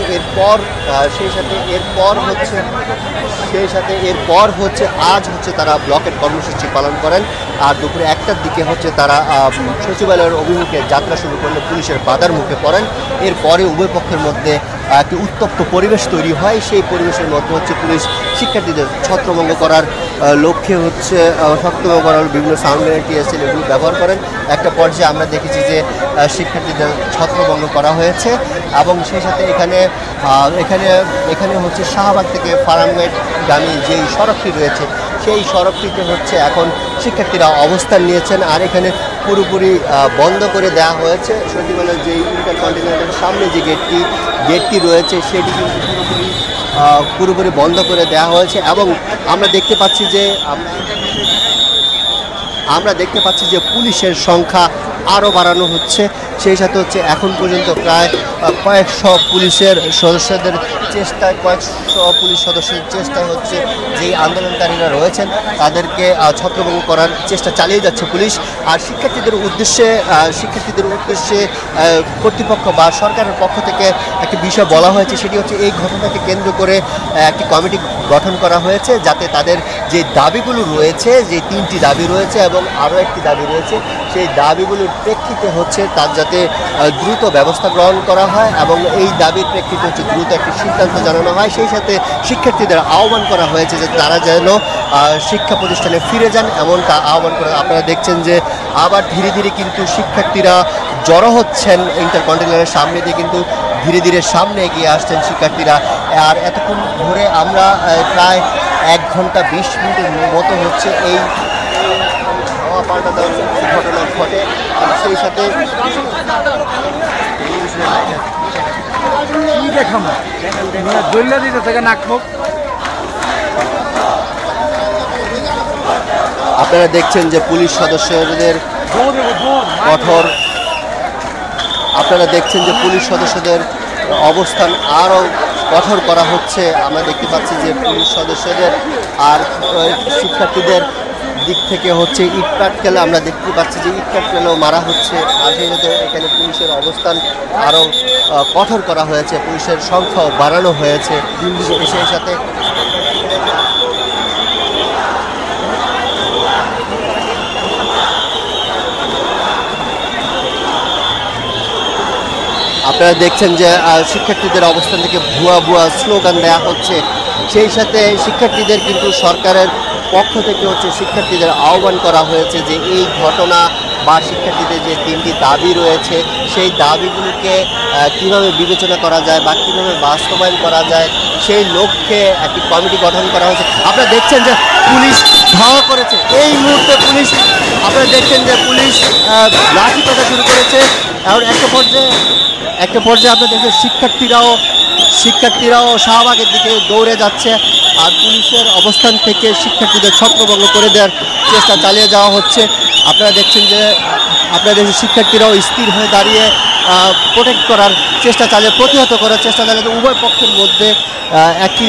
এরপর হচ্ছে আজ হচ্ছে তারা ব্লকের কর্মসূচি পালন করেন। আর দুপুরে 1টার দিকে হচ্ছে তারা সচিবালয়ের অভিমুখে যাত্রা শুরু করলে পুলিশের বাধার মুখে পড়েন। এরপরে উভয় পক্ষের মধ্যে একটি উত্তপ্ত পরিবেশ তৈরি হয়। সেই পরিবেশের মধ্যে হচ্ছে পুলিশ শিক্ষার্থীদের ছত্রভঙ্গ করার লক্ষ্যে হচ্ছে বিভিন্ন সাউন্ড গ্রেনেড, টিএসএল এগুলো ব্যবহার করেন। একটা পর্যায়ে আমরা দেখেছি যে শিক্ষার্থীদের ছত্রভঙ্গ করা হয়েছে এবং সেই সাথে এখানে হচ্ছে শাহবাগ থেকে ফার্মগেটগামী যেই সড়কটি রয়েছে সেই সড়কটিতে হচ্ছে এখন শিক্ষার্থীরা অবস্থান নিয়েছেন। আর এখানে পুরোপুরি বন্ধ করে দেওয়া হয়েছে সচিবালয়ের যে ইন্টারকন্টিনেন্টাল সামনে যে গেটটি রয়েছে সেটি কিন্তু পুরোপুরি বন্ধ করে দেওয়া হয়েছে এবং আমরা দেখতে পাচ্ছি যে পুলিশের সংখ্যা আরও বাড়ানো হচ্ছে। সেই সাথে হচ্ছে এখন পর্যন্ত প্রায় কয়েকশো পুলিশের সদস্যদের চেষ্টায়, কয়েকশো পুলিশ সদস্যের চেষ্টায় হচ্ছে যেই আন্দোলনকারীরা রয়েছেন তাদেরকে ছত্রভঙ্গ করার চেষ্টা চালিয়ে যাচ্ছে পুলিশ। আর শিক্ষার্থীদের উদ্দেশ্যে কর্তৃপক্ষ বা সরকারের পক্ষ থেকে একটি বিষয় বলা হয়েছে, সেটি হচ্ছে এই ঘটনাকে কেন্দ্র করে একটি কমিটি গঠন করা হয়েছে, যাতে তাদের যে দাবিগুলো রয়েছে, যে 3টি দাবি রয়েছে এবং আরও একটি দাবি রয়েছে, সেই দাবিগুলোর প্রেক্ষিতে হচ্ছে তার যাতে দ্রুত ব্যবস্থা গ্রহণ করা হয় এবং এই দাবির প্রেক্ষিতে হচ্ছে দ্রুত একটি সিদ্ধান্ত জানানো হয়। সেই সাথে শিক্ষার্থীদের আহ্বান করা হয়েছে যে তারা যেন শিক্ষা প্রতিষ্ঠানে ফিরে যান, এমনটা আহ্বান করে। আপনারা দেখছেন যে আবার ধীরে ধীরে কিন্তু শিক্ষার্থীরা জড়ো হচ্ছেন ইন্টারকন্টিনেন্টালের সামনে দিয়ে, কিন্তু ধীরে ধীরে সামনে এগিয়ে আসছেন শিক্ষার্থীরা। আর এতক্ষণ ধরে আমরা প্রায় 1 ঘন্টা 20 মিনিটের মতো হচ্ছে এই পাল্টা দেওয়ার ঘটনা ঘটে। সেই সাথে আপনারা দেখছেন যে পুলিশ সদস্যদের অবস্থান আরও কঠোর করা হচ্ছে। আমরা দেখতে পাচ্ছি যে পুলিশ সদস্যদের আর শিক্ষার্থীদের দিক থেকে হচ্ছে ইট পাটকেল, আমরা দেখতে পাচ্ছি যে ইট পাটকেলও মারা হচ্ছে। আর সেই সাথে এখানে পুলিশের অবস্থান আরও কঠোর করা হয়েছে, পুলিশের সংখ্যাও বাড়ানো হয়েছে। সেই সাথে আপনারা দেখছেন যে শিক্ষার্থীদের অবস্থান থেকে ভুয়া ভুয়া স্লোগান দেওয়া হচ্ছে। সেই সাথে শিক্ষার্থীদের কিন্তু সরকারের পক্ষ থেকে হচ্ছে শিক্ষার্থীদের আহ্বান করা হয়েছে যে এই ঘটনা বা শিক্ষার্থীদের যে 3টি দাবি রয়েছে, সেই দাবিগুলোকে কীভাবে বিবেচনা করা যায় বা কীভাবে বাস্তবায়ন করা যায়, সেই লক্ষ্যে একটি কমিটি গঠন করা হয়েছে। আপনারা দেখছেন যে পুলিশ ধাওয়া করেছে, এই মুহূর্তে পুলিশ, আপনারা দেখছেন যে পুলিশ লাঠি পেটা শুরু করেছে। এখন একটা পর্যায়ে আপনারা দেখছেন শিক্ষার্থীরাও শাহবাগের দিকে দৌড়ে যাচ্ছে। আর পুলিশের অবস্থান থেকে শিক্ষার্থীদের ছত্রভঙ্গ করে দেওয়ার চেষ্টা চালিয়ে যাওয়া হচ্ছে। আপনারা দেখছেন যে শিক্ষার্থীরাও স্থির হয়ে দাঁড়িয়ে প্রোটেক্ট করার চেষ্টা প্রতিহত করার চেষ্টা চালিয়ে উভয় পক্ষের মধ্যে একটি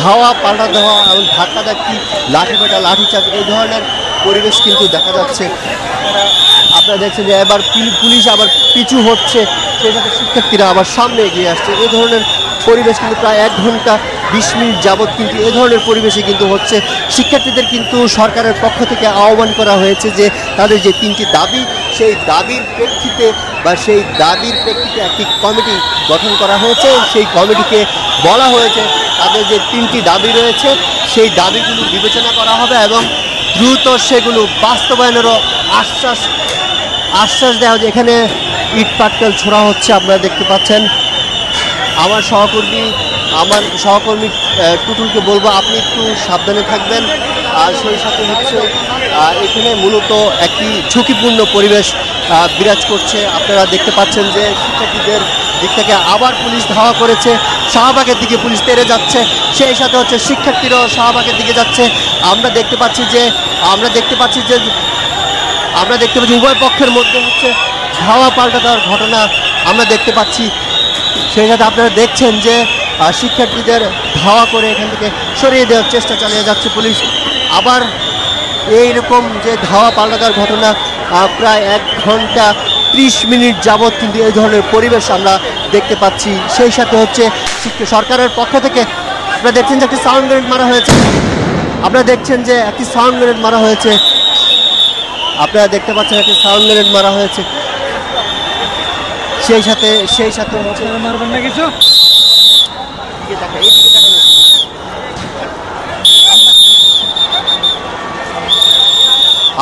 ধাওয়া পাল্টা দেওয়া এবং ধাক্কাধাক্কি, লাঠিপেটা, লাঠিচার্জ, এই ধরনের পরিবেশ কিন্তু দেখা যাচ্ছে। আপনারা দেখছেন যে এবার পুলিশ আবার পিছু হচ্ছে, সেই সাথে শিক্ষার্থীরা আবার সামনে এগিয়ে আসছে। এই ধরনের পরিবেশ কিন্তু প্রায় 1 ঘন্টা 20 মিনিট যাবৎ কিন্তু এ ধরনের পরিবেশে কিন্তু হচ্ছে। শিক্ষার্থীদের কিন্তু সরকারের পক্ষ থেকে আহ্বান করা হয়েছে যে তাদের যে 3টি দাবি, সেই দাবির প্রেক্ষিতে একটি কমিটি গঠন করা হয়েছে। সেই কমিটিকে বলা হয়েছে তাদের যে 3টি দাবি রয়েছে, সেই দাবিগুলো বিবেচনা করা হবে এবং দ্রুত সেগুলো বাস্তবায়নেরও আশ্বাস দেওয়া হচ্ছে। এখানে ইট পাটকেল ছোড়া হচ্ছে, আপনারা দেখতে পাচ্ছেন। আমার সহকর্মী টুটুলকে বলবো আপনি একটু সাবধানে থাকবেন। আর সেই সাথে হচ্ছে এখানে মূলত একটি ঝুঁকিপূর্ণ পরিবেশ বিরাজ করছে। আপনারা দেখতে পাচ্ছেন যে শিক্ষার্থীদের দিক থেকে আবার পুলিশ ধাওয়া করেছে, শাহবাগের দিকে পুলিশ তেড়ে যাচ্ছে। সেই সাথে হচ্ছে শিক্ষার্থীরাও শাহবাগের দিকে যাচ্ছে। আমরা দেখতে পাচ্ছি উভয় পক্ষের মধ্যে হচ্ছে ধাওয়া পাল্টা দেওয়ার ঘটনা আমরা দেখতে পাচ্ছি। সেই সাথে আপনারা দেখছেন যে শিক্ষার্থীদের ধাওয়া করে এখান থেকে সরিয়ে দেওয়ার চেষ্টা চালিয়ে যাচ্ছে পুলিশ। আবার এইরকম যে ধাওয়া পাল্টা দেওয়ার ঘটনা প্রায় 1 ঘন্টা 30 মিনিট যাবৎ কিন্তু এই ধরনের পরিবেশ আমরা দেখতে পাচ্ছি। সেই সাথে হচ্ছে সরকারের পক্ষ থেকে আপনারা দেখছেন যে একটি সাউন্ড গ্রেনেড মারা হয়েছে। আপনারা দেখতে পাচ্ছেন একটি সাউন্ড গ্রেনেড মারা হয়েছে। সেই সাথে মারবেন না কিছু।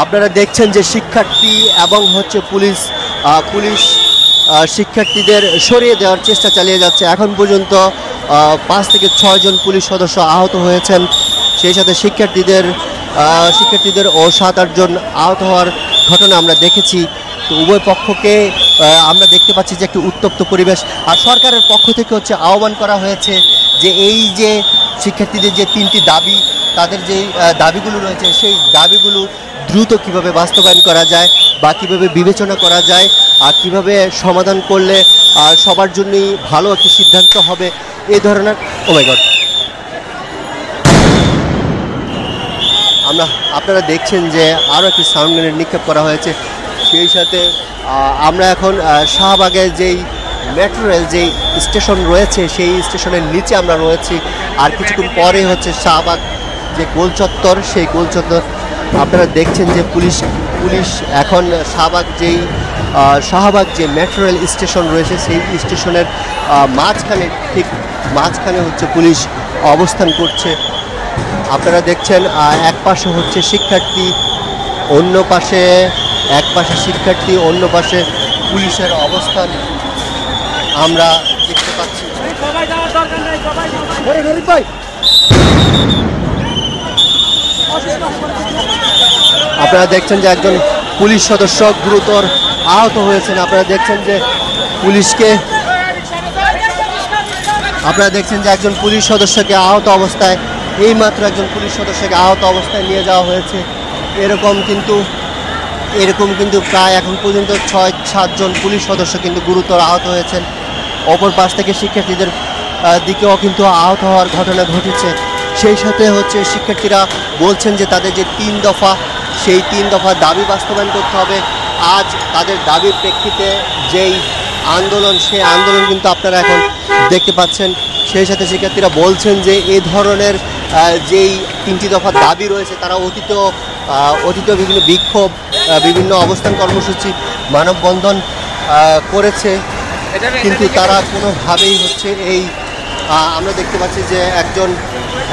আপনারা দেখছেন যে শিক্ষার্থী এবং হচ্ছে পুলিশ শিক্ষার্থীদের সরিয়ে দেওয়ার চেষ্টা চালিয়ে যাচ্ছে। এখন পর্যন্ত 5 থেকে 6 জন পুলিশ সদস্য আহত হয়েছেন। সেই সাথে শিক্ষার্থীদের ও 7-8 জন আহত হওয়ার ঘটনা আমরা দেখেছি। তো উভয় পক্ষকে আমরা দেখতে পাচ্ছি যে একটি উত্তপ্ত পরিবেশ। আর সরকারের পক্ষ থেকে হচ্ছে আহ্বান করা হয়েছে যে এই যে শিক্ষার্থীদের যে 3টি দাবি, তাদের যে দাবিগুলো রয়েছে, সেই দাবিগুলো দ্রুত কিভাবে বাস্তবায়ন করা যায় বা কিভাবে বিবেচনা করা যায় আর কিভাবে সমাধান করলে সবার জন্যই ভালো একটি সিদ্ধান্ত হবে এই ধরনের। ও মাই গড, আপনারা দেখছেন যে আরও একটি সাউন্ড গ্রেনেড নিক্ষেপ করা হয়েছে। সেই সাথে আমরা এখন শাহবাগের যেই মেট্রো রেল যেই স্টেশন রয়েছে সেই স্টেশনের নিচে আমরা রয়েছি। আর কিছুক্ষণ পরে হচ্ছে শাহবাগ যে গোলচত্বর, সেই গোলচত্বর আপনারা দেখছেন যে পুলিশ এখন শাহবাগ যে মেট্রো রেল স্টেশন রয়েছে সেই স্টেশনের ঠিক মাঝখানে হচ্ছে পুলিশ অবস্থান করছে। আপনারা দেখছেন এক পাশে হচ্ছে শিক্ষার্থী, অন্য পাশে শিক্ষার্থী, অন্য পাশে পুলিশের অবস্থান আমরা দেখতে পাচ্ছি। আপনারা দেখছেন যে একজন পুলিশ সদস্য গুরুতর আহত হয়েছেন। আপনারা দেখছেন যে একজন পুলিশ সদস্যকে আহত অবস্থায় একজন পুলিশ সদস্যকে আহত অবস্থায় নিয়ে যাওয়া হয়েছে। এরকম কিন্তু প্রায় এখন পর্যন্ত 6-7 জন পুলিশ সদস্য কিন্তু গুরুতর আহত হয়েছেন। অপর পাশ থেকে শিক্ষার্থীদের দিকেও কিন্তু আহত হওয়ার ঘটনা ঘটেছে। সেই সাথে হচ্ছে শিক্ষার্থীরা বলছেন যে তাদের যে 3 দফা, সেই 3 দফা দাবি বাস্তবায়ন করতে হবে। আজ তাদের দাবির প্রেক্ষিতে যেই আন্দোলন, সেই আন্দোলন কিন্তু আপনারা এখন দেখতে পাচ্ছেন। সেই সাথে শিক্ষার্থীরা বলছেন যে এই ধরনের যেই 3টি দফা দাবি রয়েছে তারা অতীত বিভিন্ন বিক্ষোভ, বিভিন্ন অবস্থান কর্মসূচি, মানববন্ধন করেছে, কিন্তু তারা কোনোভাবেই হচ্ছে আমরা দেখতে পাচ্ছি যে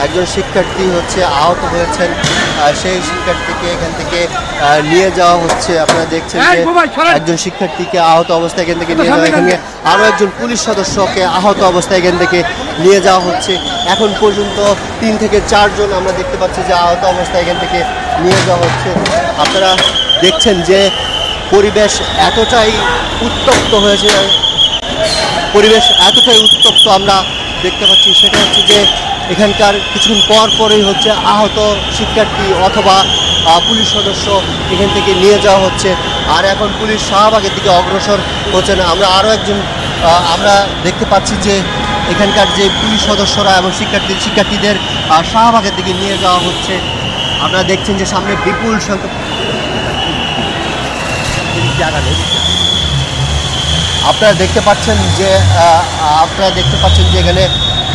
একজন শিক্ষার্থী হচ্ছে আহত হয়েছেন। সেই শিক্ষার্থীকে এখান থেকে নিয়ে যাওয়া হচ্ছে। আপনারা দেখছেন যে একজন শিক্ষার্থীকে আহত অবস্থায় এখান থেকে নিয়ে যাওয়া, এখানে আরও একজন পুলিশ সদস্যকে আহত অবস্থায় এখান থেকে নিয়ে যাওয়া হচ্ছে। এখন পর্যন্ত 3 থেকে 4 জন আমরা দেখতে পাচ্ছি যে আহত অবস্থায় এখান থেকে নিয়ে যাওয়া হচ্ছে। আপনারা দেখছেন যে পরিবেশ এতটাই উত্তপ্ত হয়েছে, আমরা দেখতে পাচ্ছি। সেটা হচ্ছে যে এখানকার কিছুক্ষণ পরেই হচ্ছে আহত শিক্ষার্থী অথবা পুলিশ সদস্য এখান থেকে নিয়ে যাওয়া হচ্ছে। আর এখন পুলিশ শাহবাগের দিকে অগ্রসর হচ্ছে না। আমরা দেখতে পাচ্ছি যে এখানকার যে পুলিশ সদস্যরা এবং শিক্ষার্থীদের শাহবাগের দিকে নিয়ে যাওয়া হচ্ছে। আপনারা দেখছেন যে সামনে বিপুল সংখ্যক আপনারা দেখতে পাচ্ছেন যে এখানে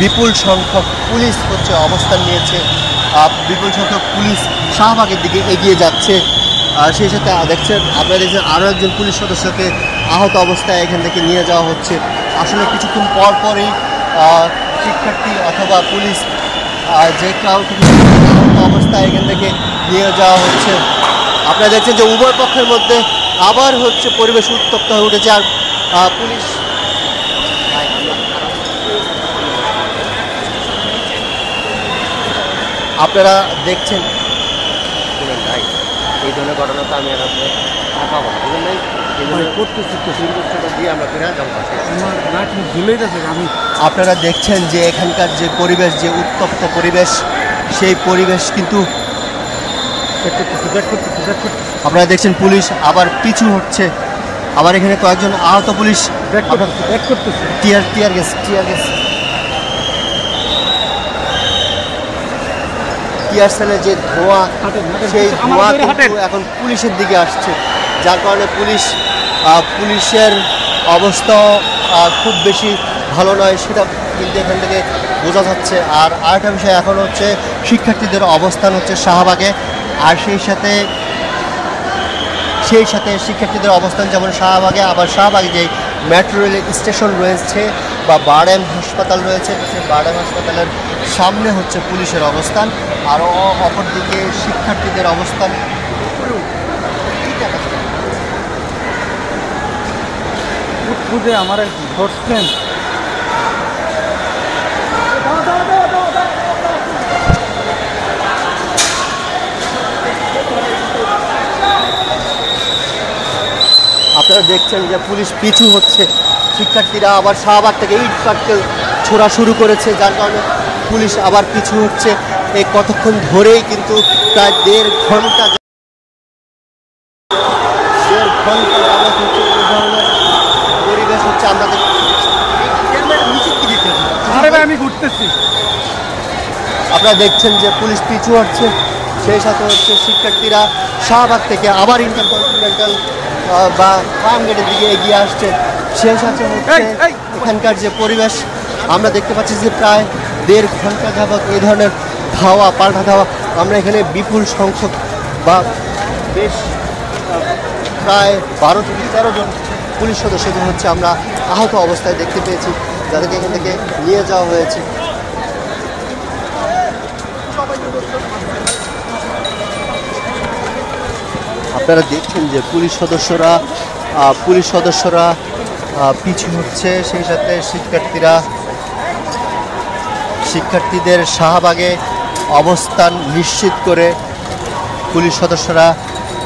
বিপুল সংখ্যক পুলিশ হচ্ছে অবস্থান নিয়েছে। বিপুল সংখ্যক পুলিশ শাহবাগের দিকে এগিয়ে যাচ্ছে। সেই সাথে আপনারা দেখছেন আরও একজন পুলিশ সদস্যকে আহত অবস্থায় এখান থেকে নিয়ে যাওয়া হচ্ছে। আসলে কিছুক্ষণ পরই শিক্ষার্থী অথবা পুলিশ যে কাউকে আহত অবস্থায় এখান থেকে নিয়ে যাওয়া হচ্ছে। আপনারা দেখছেন যে উভয় পক্ষের মধ্যে আবার হচ্ছে পরিবেশ উত্তপ্ত হয়ে উঠেছে। আর পুলিশ আপনারা দেখছেন এই ধরনের ঘটনা তো আমি আপনারা দেখছেন যে এখানকার যে পরিবেশ, যে উত্তপ্ত পরিবেশ, সেই পরিবেশ কিন্তু আপনারা দেখছেন পুলিশ আবার পিছু হচ্ছে। আবার এখানে কয়েকজন আহত পুলিশ টিয়ার সেলের যে ধোঁয়া, সেই ধোঁয়া কিন্তু এখন পুলিশের দিকে আসছে, যার কারণে পুলিশের অবস্থা খুব বেশি ভালো নয়, সেটা কিন্তু এখান থেকে বোঝা যাচ্ছে। আর আরেকটা বিষয় এখন হচ্ছে শিক্ষার্থীদের অবস্থান হচ্ছে শাহবাগে। আর সেই সাথে শিক্ষার্থীদের অবস্থান যেমন শাহবাগে, আবার শাহবাগে যে মেট্রো রেল স্টেশন রয়েছে বা বারডেম হাসপাতাল রয়েছে, সেই বারডেম হাসপাতালের সামনে হচ্ছে পুলিশের অবস্থান। আর অপরদিকে শিক্ষার্থীদের অবস্থান। আমার ধরছেন আপনারা দেখছেন যে পুলিশ পিছু হচ্ছে। শিক্ষার্থীরা আবার শাহবাগ থেকে ইট পাটকেল ছোড়া শুরু করেছে, যার কারণে পুলিশ আবার পিছু হচ্ছে। এই কতক্ষণ ধরেই কিন্তু প্রায় 1.5 ঘন্টা দেড় ঘন্টা যাবত হচ্ছে এই ধরনের পরিবেশ হচ্ছে আমরা আরে ভাই আমি ঘুরতেছি। আপনারা দেখছেন যে পুলিশ পিছু হচ্ছে, সেই সাথে হচ্ছে শিক্ষার্থীরা শাহবাগ থেকে আবার ইন্টারকন্টিনেন্টাল বা ফার্ম গেটের দিকে এগিয়ে আসছে। সেই সাথে হচ্ছে এখানকার যে পরিবেশ আমরা দেখতে পাচ্ছি যে প্রায় দেড় ঘন্টা যাবত এই ধরনের ধাওয়া পাল্টা ধাওয়া। আমরা এখানে বিপুল সংখ্যক বা বেশ প্রায় 12 থেকে 13 জন পুলিশ সদস্যদের হচ্ছে আমরা আহত অবস্থায় দেখতে পেয়েছি, যাদেরকে এখান থেকে নিয়ে যাওয়া হয়েছে। আপনারা দেখছেন যে পুলিশ সদস্যরা পিছু হচ্ছে, সেই সাথে শিক্ষার্থীদের শাহবাগে অবস্থান নিশ্চিত করে পুলিশ সদস্যরা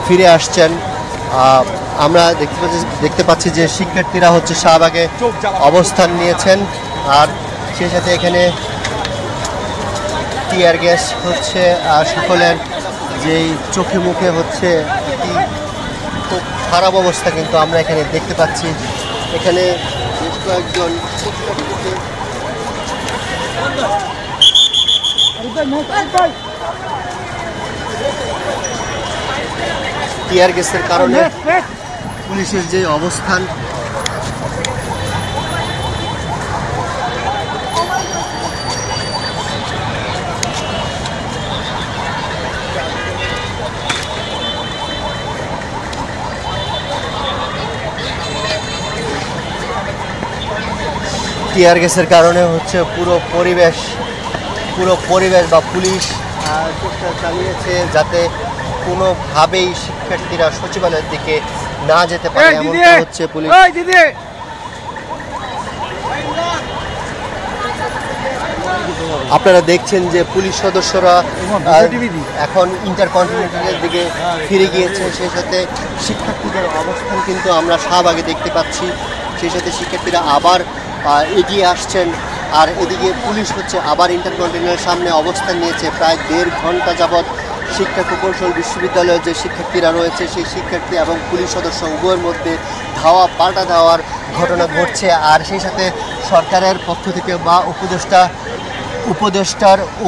ফিরে আসছেন। আমরা দেখতে পাচ্ছি যে শিক্ষার্থীরা হচ্ছে শাহবাগে অবস্থান নিয়েছেন, আর সেই সাথে এখানে টিয়ার গ্যাস হচ্ছে সকলের যেই চোখে মুখে হচ্ছে একটি খুব খারাপ অবস্থা কিন্তু আমরা এখানে দেখতে পাচ্ছি। এখানে বেশ কয়েকজন টিয়ার গ্যাসের কারণে পুলিশের যে অবস্থান টিয়ার গ্যাসের কারণে হচ্ছে পুরো পরিবেশ বা পুলিশ চেষ্টা চালিয়েছে যাতে কোনোভাবেই শিক্ষার্থীরা সচিবালয়ের দিকে না যেতে পারে, এমনটা হচ্ছে পুলিশ। আপনারা দেখছেন যে পুলিশ সদস্যরা এখন ইন্টারকন্টিনেন্টালের দিকে ফিরে গিয়েছে, সেই সাথে শিক্ষার্থীদের অবস্থান কিন্তু আমরা শাহবাগে দেখতে পাচ্ছি। সেই সাথে শিক্ষার্থীরা আবার এগিয়ে আসছেন, আর এদিকে পুলিশ হচ্ছে আবার ইন্টারকন্টিনেন্টালের সামনে অবস্থান নিয়েছে। প্রায় দেড় ঘন্টা যাবৎ শিক্ষা প্রকৌশল বিশ্ববিদ্যালয়ের যে শিক্ষার্থীরা রয়েছে সেই শিক্ষার্থী এবং পুলিশ সদস্য উভয়ের মধ্যে ধাওয়া পাল্টা দেওয়ার ঘটনা ঘটছে। আর সেই সাথে সরকারের পক্ষ থেকে বা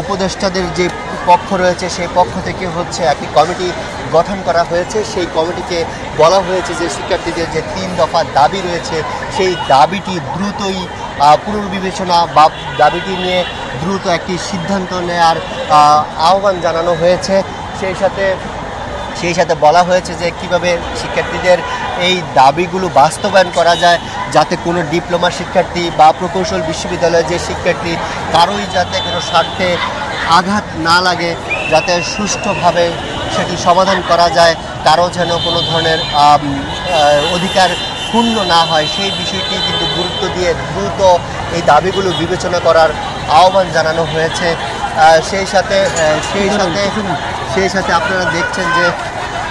উপদেষ্টাদের যে পক্ষ রয়েছে সেই পক্ষ থেকে হচ্ছে একটি কমিটি গঠন করা হয়েছে। সেই কমিটিকে বলা হয়েছে যে শিক্ষার্থীদের যে 3 দফা দাবি রয়েছে সেই দাবিটি দ্রুতই পুনর্বিবেচনা বা দাবিটি নিয়ে দ্রুত একটি সিদ্ধান্ত নেওয়ার আহ্বান জানানো হয়েছে। সেই সাথে বলা হয়েছে যে কিভাবে শিক্ষার্থীদের এই দাবিগুলো বাস্তবায়ন করা যায়, যাতে কোনো ডিপ্লোমা শিক্ষার্থী বা প্রকৌশল বিশ্ববিদ্যালয়ের যে শিক্ষার্থী কারোই যাতে কোনো স্বার্থে আঘাত না লাগে, যাতে সুষ্ঠুভাবে সেটি সমাধান করা যায়, কারো যেন কোনো ধরনের অধিকার ক্ষুণ্ণ না হয়, সেই বিষয়টি কিন্তু গুরুত্ব দিয়ে দ্রুত এই দাবিগুলো বিবেচনা করার আহ্বান জানানো হয়েছে। সেই সাথে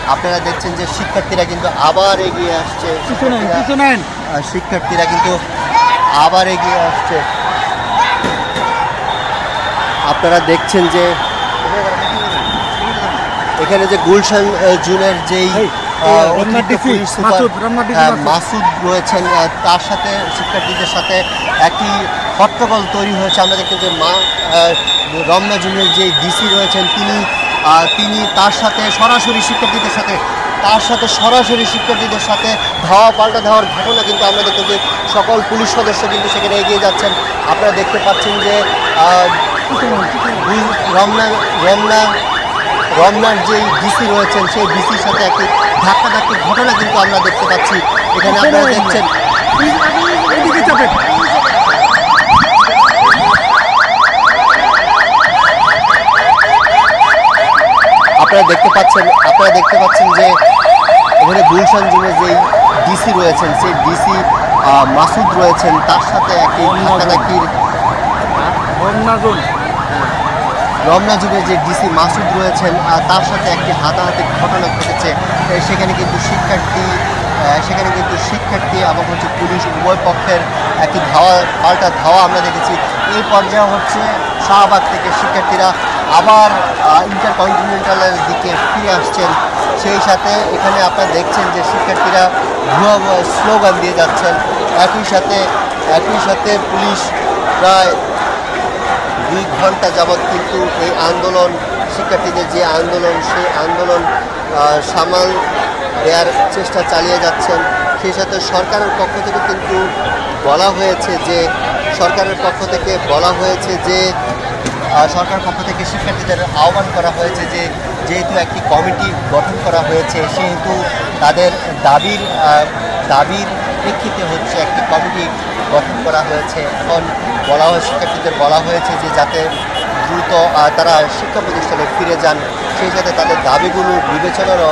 আপনারা দেখছেন যে শিক্ষার্থীরা কিন্তু আবার এগিয়ে আসছে। শিক্ষার্থীরা কিন্তু আবার এগিয়ে আসছে। আপনারা দেখছেন যে এখানে যে গুলশান জোনের যেই মাসুদ রয়েছেন তার সাথে শিক্ষার্থীদের সাথে একটি হট্টগোল তৈরি হয়েছে। আমরা দেখতে যে রমনা জোনের যে ডিসি রয়েছেন তিনি তার সাথে সরাসরি শিক্ষার্থীদের সাথে ধাওয়া পাল্টা ধাওয়ার ঘটনা কিন্তু আমরা দেখতে যে সকল পুলিশ সদস্য কিন্তু সেখানে এগিয়ে যাচ্ছেন। আপনারা দেখতে পাচ্ছেন যে রমনার যেই ডিসি রয়েছেন সেই ডিসির সাথে একটি ধাক্কাধাক্কির ঘটনা কিন্তু আমরা দেখতে পাচ্ছি। এখানে আপনারা দেখছেন আপনারা দেখতে পাচ্ছেন যে এখানে গুলশান জোনের যেই ডিসি রয়েছেন সেই ডিসি মাসুদ রয়েছেন, তার সাথে একটি ধাক্কাধাক্কির রমনা জোনের যে ডিসি মাসুদ রয়েছেন তার সাথে একটি হাতাহাতির ঘটনা ঘটেছে। সেখানে কিন্তু শিক্ষার্থী এবং হচ্ছে পুলিশ উভয় পক্ষের একটি পাল্টা ধাওয়া আমরা দেখেছি। এই পর্যায়ে হচ্ছে শাহবাগ থেকে শিক্ষার্থীরা আবার ইন্টারকন্টিনেন্টালের দিকে ফিরে আসছেন। সেই সাথে এখানে আপনারা দেখছেন যে শিক্ষার্থীরা ভুয়া ভুয়া স্লোগান দিয়ে যাচ্ছেন। একই সাথে পুলিশ প্রায় 2 ঘন্টা যাবৎ কিন্তু এই আন্দোলন, শিক্ষার্থীদের যে আন্দোলন, সেই আন্দোলন সামাল দেওয়ার চেষ্টা চালিয়ে যাচ্ছেন। সেই সাথে সরকারের পক্ষ থেকে কিন্তু বলা হয়েছে যে শিক্ষার্থীদের আহ্বান করা হয়েছে যে যেহেতু একটি কমিটি গঠন করা হয়েছে, সেহেতু তাদের দাবির প্রেক্ষিতে হচ্ছে একটি কমিটি গঠন করা হয়েছে। এখন শিক্ষার্থীদের বলা হয়েছে যে যাতে দ্রুত তারা শিক্ষা প্রতিষ্ঠানে ফিরে যান, সেই সাথে তাদের দাবিগুলো বিবেচনারও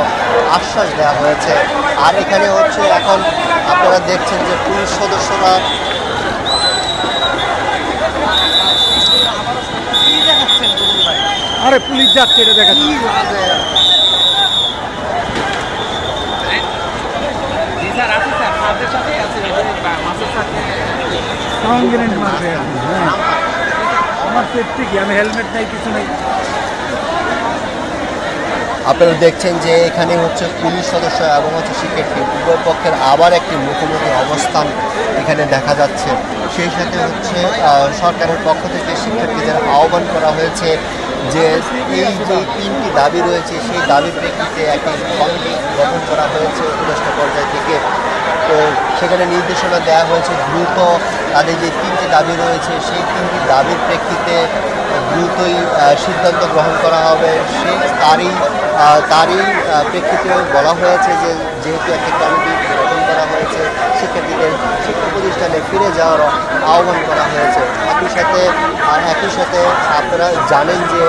আশ্বাস দেওয়া হয়েছে। আর এখানে হচ্ছে এখন আপনারা দেখছেন যে পুলিশ সদস্যরা আরে পুলিশ যাচ্ছে, এটা দেখাচ্ছি। সাউন্ড গ্রেনেড মারবে। আমার সেফটি কি, আমি হেলমেট নাই, কিছু নেই। আপনারা দেখছেন যে এখানে হচ্ছে পুলিশ সদস্য এবং হচ্ছে শিক্ষার্থী উভয় পক্ষের আবার একটি মুখোমুখি অবস্থান এখানে দেখা যাচ্ছে। সেই সাথে হচ্ছে সরকারের পক্ষ থেকে শিক্ষার্থীদের আহ্বান করা হয়েছে যে এই যে 3টি দাবি রয়েছে, সেই দাবির প্রেক্ষিতে একটি কমিটি গঠন করা হয়েছে উপদেষ্টা পর্যায় থেকে। তো সেখানে নির্দেশনা দেওয়া হয়েছে দ্রুত তাদের যে 3টি দাবি রয়েছে, সেই 3টি দাবির প্রেক্ষিতে দ্রুতই সিদ্ধান্ত গ্রহণ করা হবে। তারই প্রেক্ষিতে বলা হয়েছে যে যেহেতু একটি কমিটি গঠন করা হয়েছে, শিক্ষার্থীদের শিক্ষা প্রতিষ্ঠানে ফিরে যাওয়ার আহ্বান করা হয়েছে। একই সাথে আপনারা জানেন যে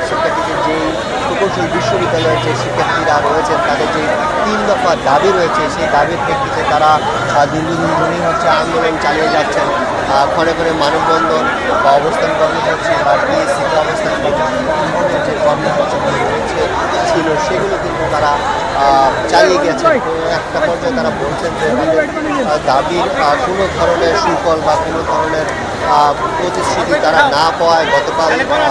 শিক্ষার্থীদের যেই প্রকৌশল বিশ্ববিদ্যালয়ের যে শিক্ষার্থীরা রয়েছেন, তাদের যে 3 দফা দাবি রয়েছে, সেই দাবির প্রেক্ষিতে তারা দীর্ঘদিন ধরেই হচ্ছে আন্দোলন চালিয়ে যাচ্ছেন। ঘরে ঘরে মানববন্ধন বা অবস্থান কর্মসূচি বা পিএসসিতে অবস্থান যে কর্মসূচিগুলো রয়েছে ছিল, সেগুলো কিন্তু তারা চালিয়ে গেছেন। তো একটা পর্যায়ে তারা বলছেন যে তাদের দাবির কোনো ধরনের সুফল বা কোনো ধরনের প্রতিশ্রুতি তারা না পাওয়ায় গতকাল তারা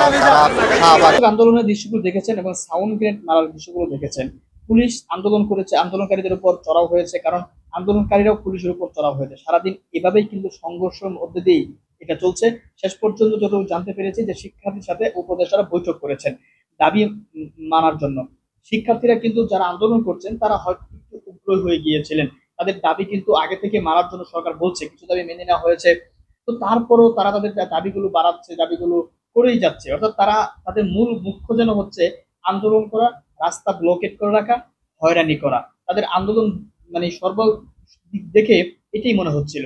শাহবাগ আন্দোলনের দৃশ্যগুলো দেখেছেন এবং সাউন্ড গ্রেনেড মারার দৃশ্যগুলো দেখেছেন। পুলিশ আন্দোলন করেছে, আন্দোলনকারীদের উপর চড়াও হয়েছে, কারণ আন্দোলনকারীরাও পুলিশের উপর চড়াও হয়েছে। সারাদিন এভাবেই কিন্তু সংঘর্ষের মধ্যে দিয়েই এটা চলছে। শেষ পর্যন্ত যতটুকু জানতে পেরেছি যে শিক্ষার্থীর সাথে উপদেষ্টারা বৈঠক করেছেন দাবি মানার জন্য। শিক্ষার্থীরা কিন্তু যারা আন্দোলন করছেন তারা হয়তো একটু উগ্র হয়ে গিয়েছিলেন। তাদের দাবি কিন্তু আগে থেকে মারার জন্য সরকার বলছে, কিছু দাবি মেনে নেওয়া হয়েছে। তো তারপরও তারা তাদের দাবিগুলো বাড়াচ্ছে, দাবিগুলো করেই যাচ্ছে। অর্থাৎ তারা তাদের মূল মুখ্য যেন হচ্ছে আন্দোলন করা, রাস্তা ব্লকেট করে রাখা, হয়রানি করা। তাদের আন্দোলন মানে সর্ব দিক দেখে এটাই মনে হচ্ছিল।